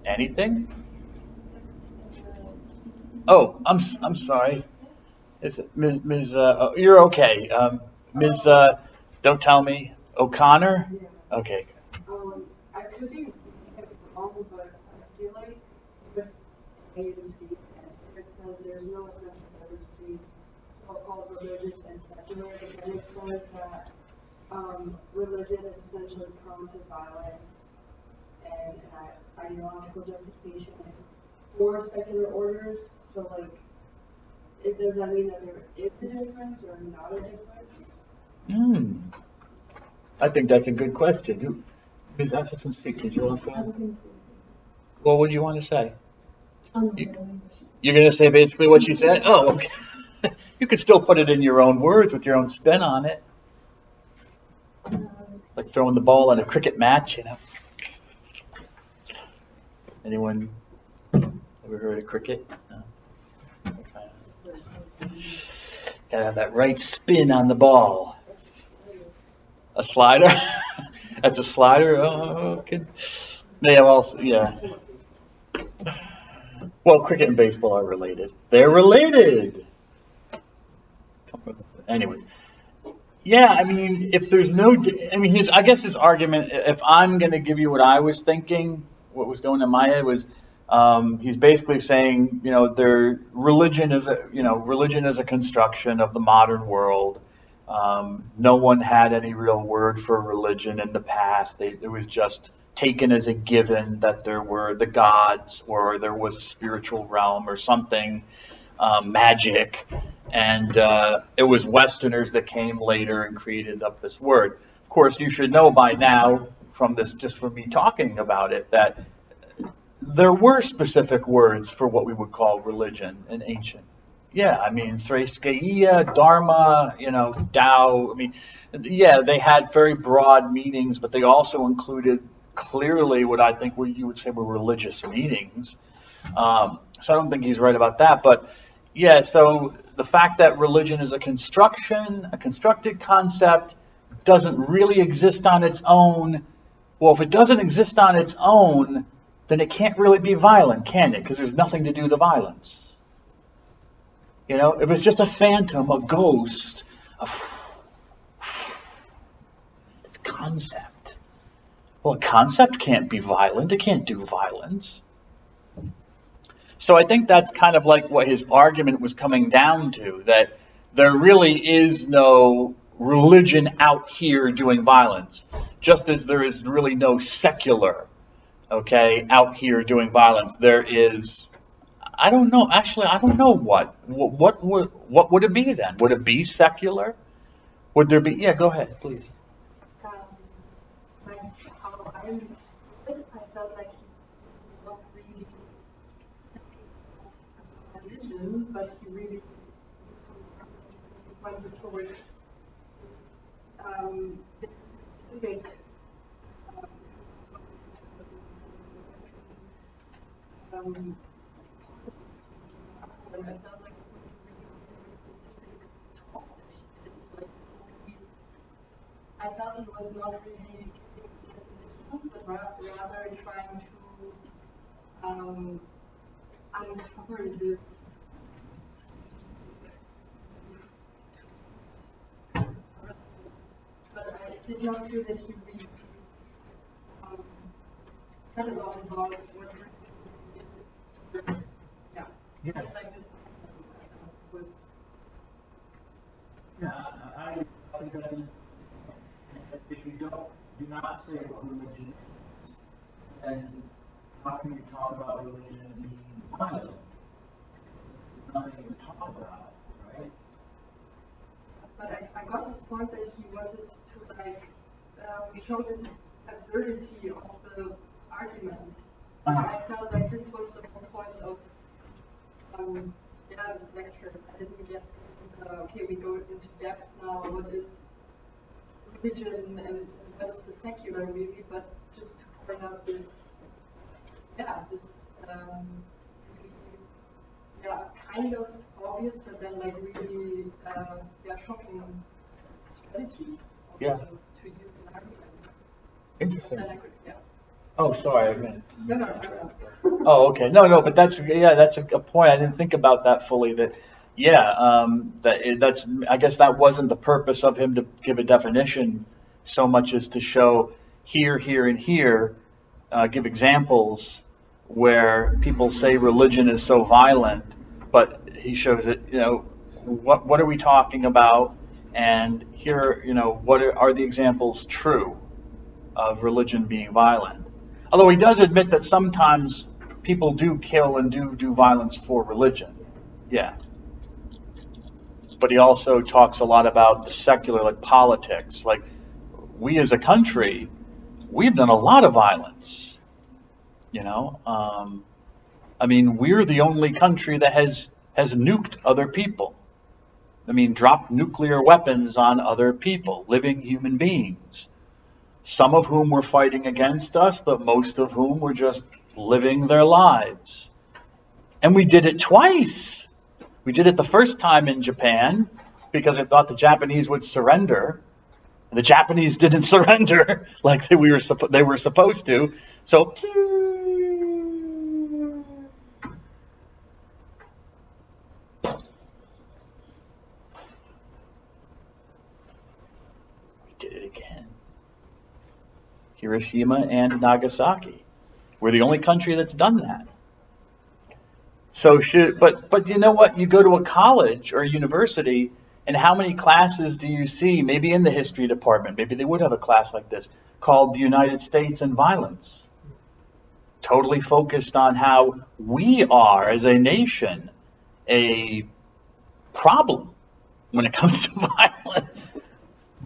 Anything? Oh, I'm sorry. Is it Ms. Oh, you're okay. Ms. Don't tell me O'Connor. Okay. I could be wrong, but I feel like with A and C answer, it says there's no essential difference between so-called religious and secular, but then it says that religion is essentially prone to violence and ideological justification for secular orders. So, like, does that mean that there is a difference or not a difference? I think that's a good question. Ms. Assistant C, did you want to? What would you want to say? You're going to say basically what you said? Oh, okay. You could still put it in your own words with your own spin on it. Like throwing the ball in a cricket match, you know. Anyone ever heard of cricket? No? Okay. Gotta have that right spin on the ball. A slider? That's a slider? Oh, good. They have also, yeah. Well, cricket and baseball are related. They're related. Anyways. Yeah, I mean, if there's no, I mean, I guess his argument, if I'm going to give you what I was thinking, what was going in my head was, he's basically saying, you know, religion is a construction of the modern world. No one had any real word for religion in the past. It was just taken as a given that there were the gods or there was a spiritual realm or something, magic. And it was Westerners that came later and created up this word. Of course, you should know by now from this, just from me talking about it, that there were specific words for what we would call religion in ancient. Yeah, I mean, Thraiskeia, Dharma, you know, Tao. I mean, yeah, they had very broad meanings, but they also included clearly what I think you would say were religious meanings. So I don't think he's right about that. But yeah, so the fact that religion is a constructed concept, doesn't really exist on its own. Well, if it doesn't exist on its own, then it can't really be violent, can it? Because there's nothing to do the violence. You know, if it's just a phantom, a ghost, it's a concept. Well, a concept can't be violent. It can't do violence. So I think that's kind of like what his argument was coming down to, that there really is no religion out here doing violence, just as there is really no secular, okay, out here doing violence. There is, I don't know, actually, I don't know what would it be then? Would it be secular? Would there be, yeah, go ahead, please. How I felt like he not really religion, but he really went towards specific and I felt like it was a really specific talk that he did. So I felt he was not really giving definitions, but rather trying to uncover this did not feel that he really said a lot about what yeah. Yeah. Like this was Yeah, I think that's an, if you do not say what religion is, then how can you talk about religion being violent? There's nothing to talk about, right? but I got his point that he wanted to like show this absurdity of the argument. I felt like this was the whole point of yeah, this lecture. I didn't get okay, we go into depth now, what is religion and what is the secular really, but just to point out this this really, kind of obvious, but then like really shocking strategy also to use an argument. Interesting. Then I could, Oh, sorry, I meant. No. Oh, okay. No, but that's a point. I didn't think about that fully. That's I guess that wasn't the purpose of him to give a definition so much as to show here, and here, give examples where people say religion is so violent, but he shows it. What are we talking about? And here, what are the examples true of religion being violent? Although he does admit that sometimes people do kill and do violence for religion. Yeah. But he also talks a lot about the secular, like politics. Like, we as a country, we've done a lot of violence. I mean, we're the only country that has nuked other people. I mean, dropped nuclear weapons on other people, living human beings. Some of whom were fighting against us, but most of whom were just living their lives. And we did it twice. We did it the first time in Japan because I thought the Japanese would surrender. The Japanese didn't surrender like they were supposed to. So we did it again. Hiroshima and Nagasaki. We're the only country that's done that. So but you know what? You go to a college or a university, and how many classes do you see? Maybe in the history department, maybe they would have a class like this called The United States and Violence. Totally focused on how we are as a nation a problem when it comes to violence.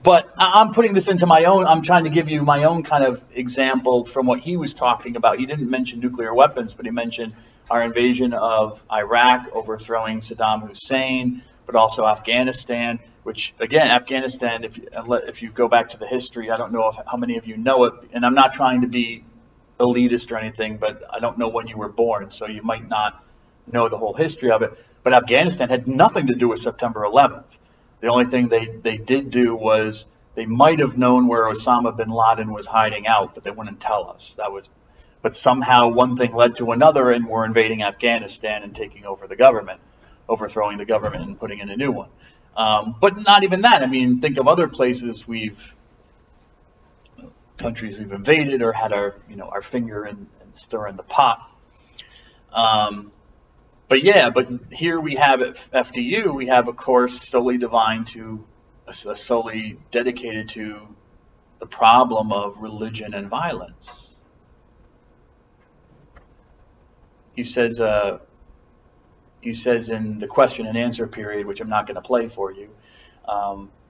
But I'm putting this into my own, I'm trying to give you my own kind of example from what he was talking about. He didn't mention nuclear weapons, but he mentioned our invasion of Iraq, overthrowing Saddam Hussein, but also Afghanistan, which, again, Afghanistan, if you go back to the history, I don't know how many of you know it, and I'm not trying to be elitist or anything, but I don't know when you were born, so you might not know the whole history of it. But Afghanistan had nothing to do with September 11th. The only thing they did do was they might have known where Osama bin Laden was hiding out, but they wouldn't tell us. But somehow one thing led to another, and we're invading Afghanistan and taking over the government, overthrowing the government and putting in a new one. But not even that. I mean, think of other places countries we've invaded or had our finger and stir in the pot. But here we have at FDU, we have a course solely dedicated to the problem of religion and violence. He says in the question and answer period, which I'm not going to play for you,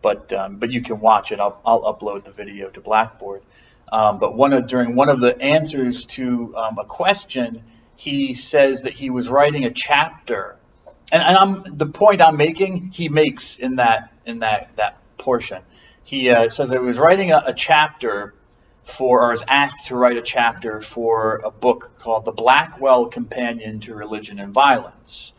but you can watch it. I'll upload the video to Blackboard. But during one of the answers to a question, he says that he was writing a chapter, and the point I'm making, he makes in that portion. He says that he was writing a chapter or is asked to write a chapter for a book called The Blackwell Companion to Religion and Violence.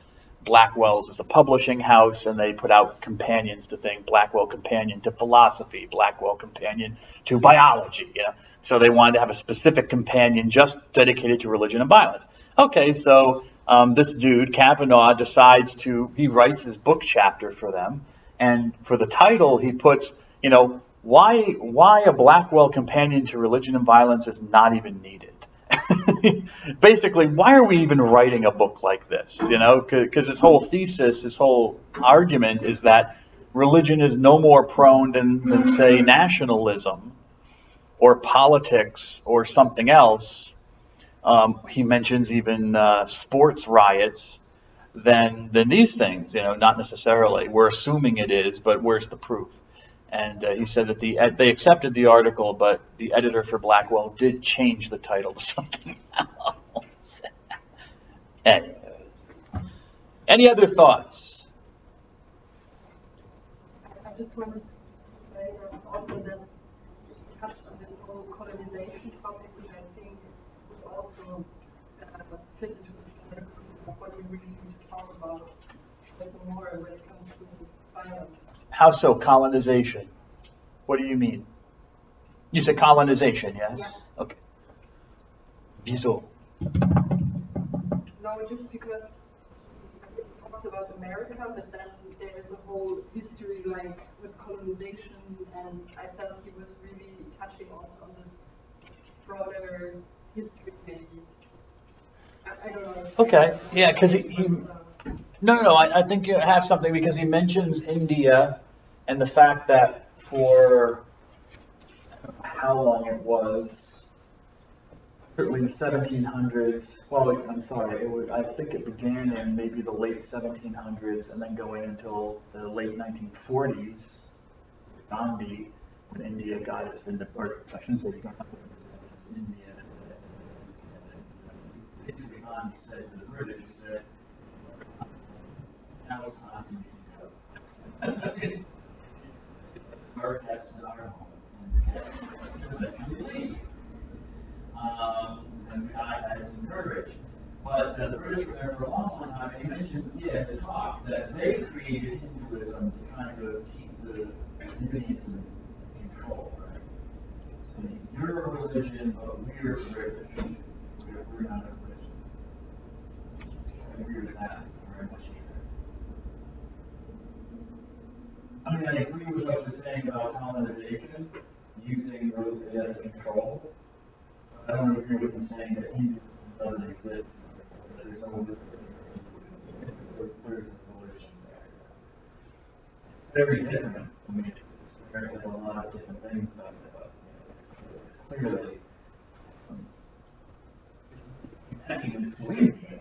Blackwell's is a publishing house, and they put out companions to things. Blackwell Companion to Philosophy, Blackwell Companion to Biology. So they wanted to have a specific companion just dedicated to religion and violence. Okay, so this dude, Kavanaugh, he writes his book chapter for them, and for the title he puts, why a Blackwell companion to Religion and Violence is not even needed. Basically, why are we even writing a book like this? You know, because his whole thesis, his whole argument is that religion is no more prone than say, nationalism or politics or something else. He mentions even sports riots than these things. You know, not necessarily. We're assuming it is, but where's the proof? And he said that they accepted the article, but the editor for Blackwell did change the title to something else. Anyways. Any other thoughts? I just wanted to say also that you touched on this whole colonization topic, which I think would also fit into the category of what you really need to talk about also more when it comes to violence. How so, colonization? What do you mean? You said colonization, yes? Yeah. Okay. Wieso? No, just because we talked about America, but then there's a whole history like with colonization, and I felt he was really touching also on this broader history maybe. I don't know. Okay, yeah, because No, I think you have something because he mentions India and the fact that for how long it was, certainly the 1700s, well, I'm sorry, I think it began in maybe the late 1700s and then going until the late 1940s, Gandhi, when India got its independence, or I shouldn't say got its India. Basically, Gandhi said to the British, he said, now it's time for me to go. Our guests in our home, and the guests leave. And the guy has some courage. But the British were there for a long time, and he mentions in the talk that they created Hinduism to kind of keep the Indians in control, right? So you're a religion, but we're a religion. We're not a religion. I agree with that very much either. I mean, I agree with what you're saying about colonization, using it as a control. I don't agree with him saying that Hinduism doesn't exist. That there's no religion. There's a religion there. Very different. I mean, America has a lot of different things about it, but clearly, actually misleading.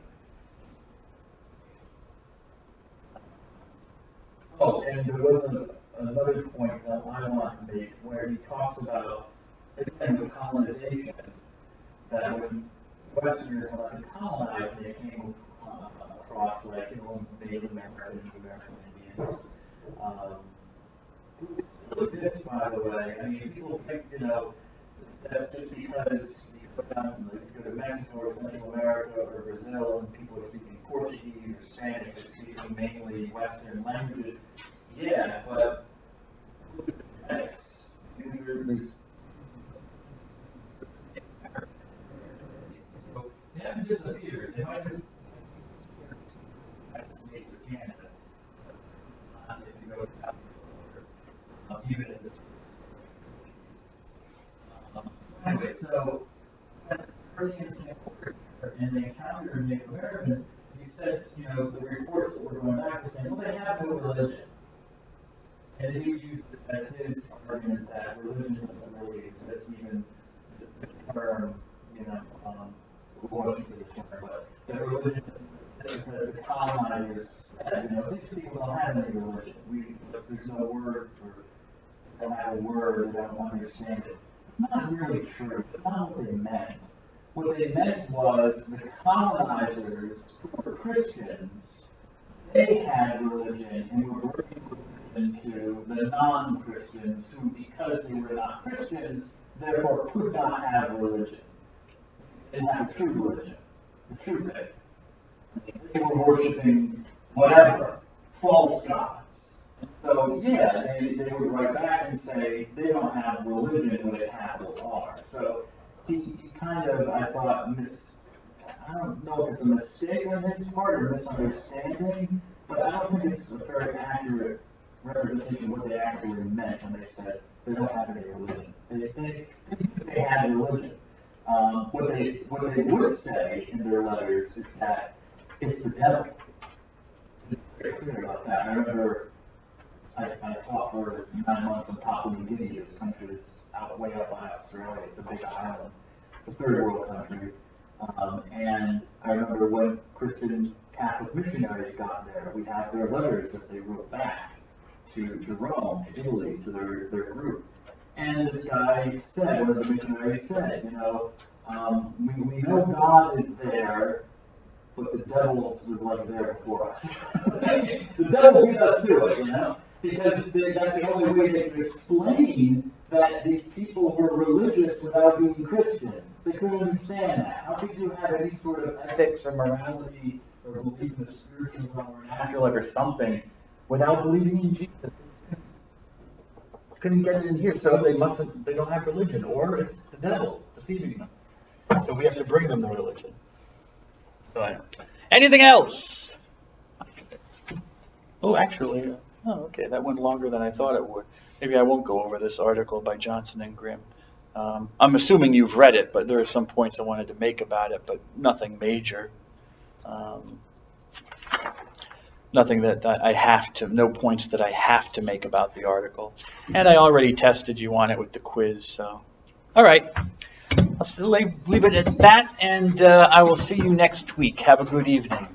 Oh, and there was another point that I want to make where he talks about, again, with colonization, that when Westerners wanted to colonize, they came across, like, Native Americans, American Indians. Who exists, by the way. I mean, people think, that just because you go down, like, you go to Mexico or Central America or Brazil and people are speaking Portuguese or Spanish or speaking mainly Western languages, yeah, but there's they haven't disappeared. They might have United States or Canada. If it goes out even if it's anyway, so Europeans came over and they encountered Native Americans. He says, the reports that were going back were saying, well, they have no religion. And he used it as his argument that religion doesn't really exist, even the term, wasn't the term, but that religion because the colonizers said, these people don't have any religion. There's no word for, they don't have a word, they don't understand it. It's not really true. It's not what they meant. What they meant was the colonizers who were Christians, they had religion and were bringing religion to the non-Christians who, because they were not Christians, therefore could not have religion. They didn't have a true religion, the true faith. They were worshiping whatever, false gods. And so, yeah, they would write back and say they don't have religion with a capital R. So he kind of, I thought, I don't know if it's a mistake on his part or misunderstanding, but I don't think it's a very accurate representation of what they actually meant when they said They don't have any religion. They have religion. What they would say in their letters is that it's the devil. They're very clear about that. I remember I taught for 9 months in Papua New Guinea. This country is way up by Australia. It's a big island. It's a third world country. And I remember when Christian Catholic missionaries got there, we have their letters that they wrote back to Rome, to Italy, to their group. And this guy said, one of the missionaries said, we know God is there, but the devil was like there before us. The devil beat us to it, because that's the only way they can explain that these people were religious without being Christians. They couldn't understand that. How could you have any sort of ethics or morality or belief in the spiritual realm or an afterlife or something without believing in Jesus? Couldn't get it in here, so they don't have religion, or it's the devil deceiving them. So we have to bring them the religion. So, anything else? Oh, actually, okay, that went longer than I thought it would. Maybe I won't go over this article by Johnson and Grimm. I'm assuming you've read it, but there are some points I wanted to make about it, but nothing major. Nothing that I have to, no points that I have to make about the article. And I already tested you on it with the quiz, so. All right, I'll leave it at that, and I will see you next week. Have a good evening.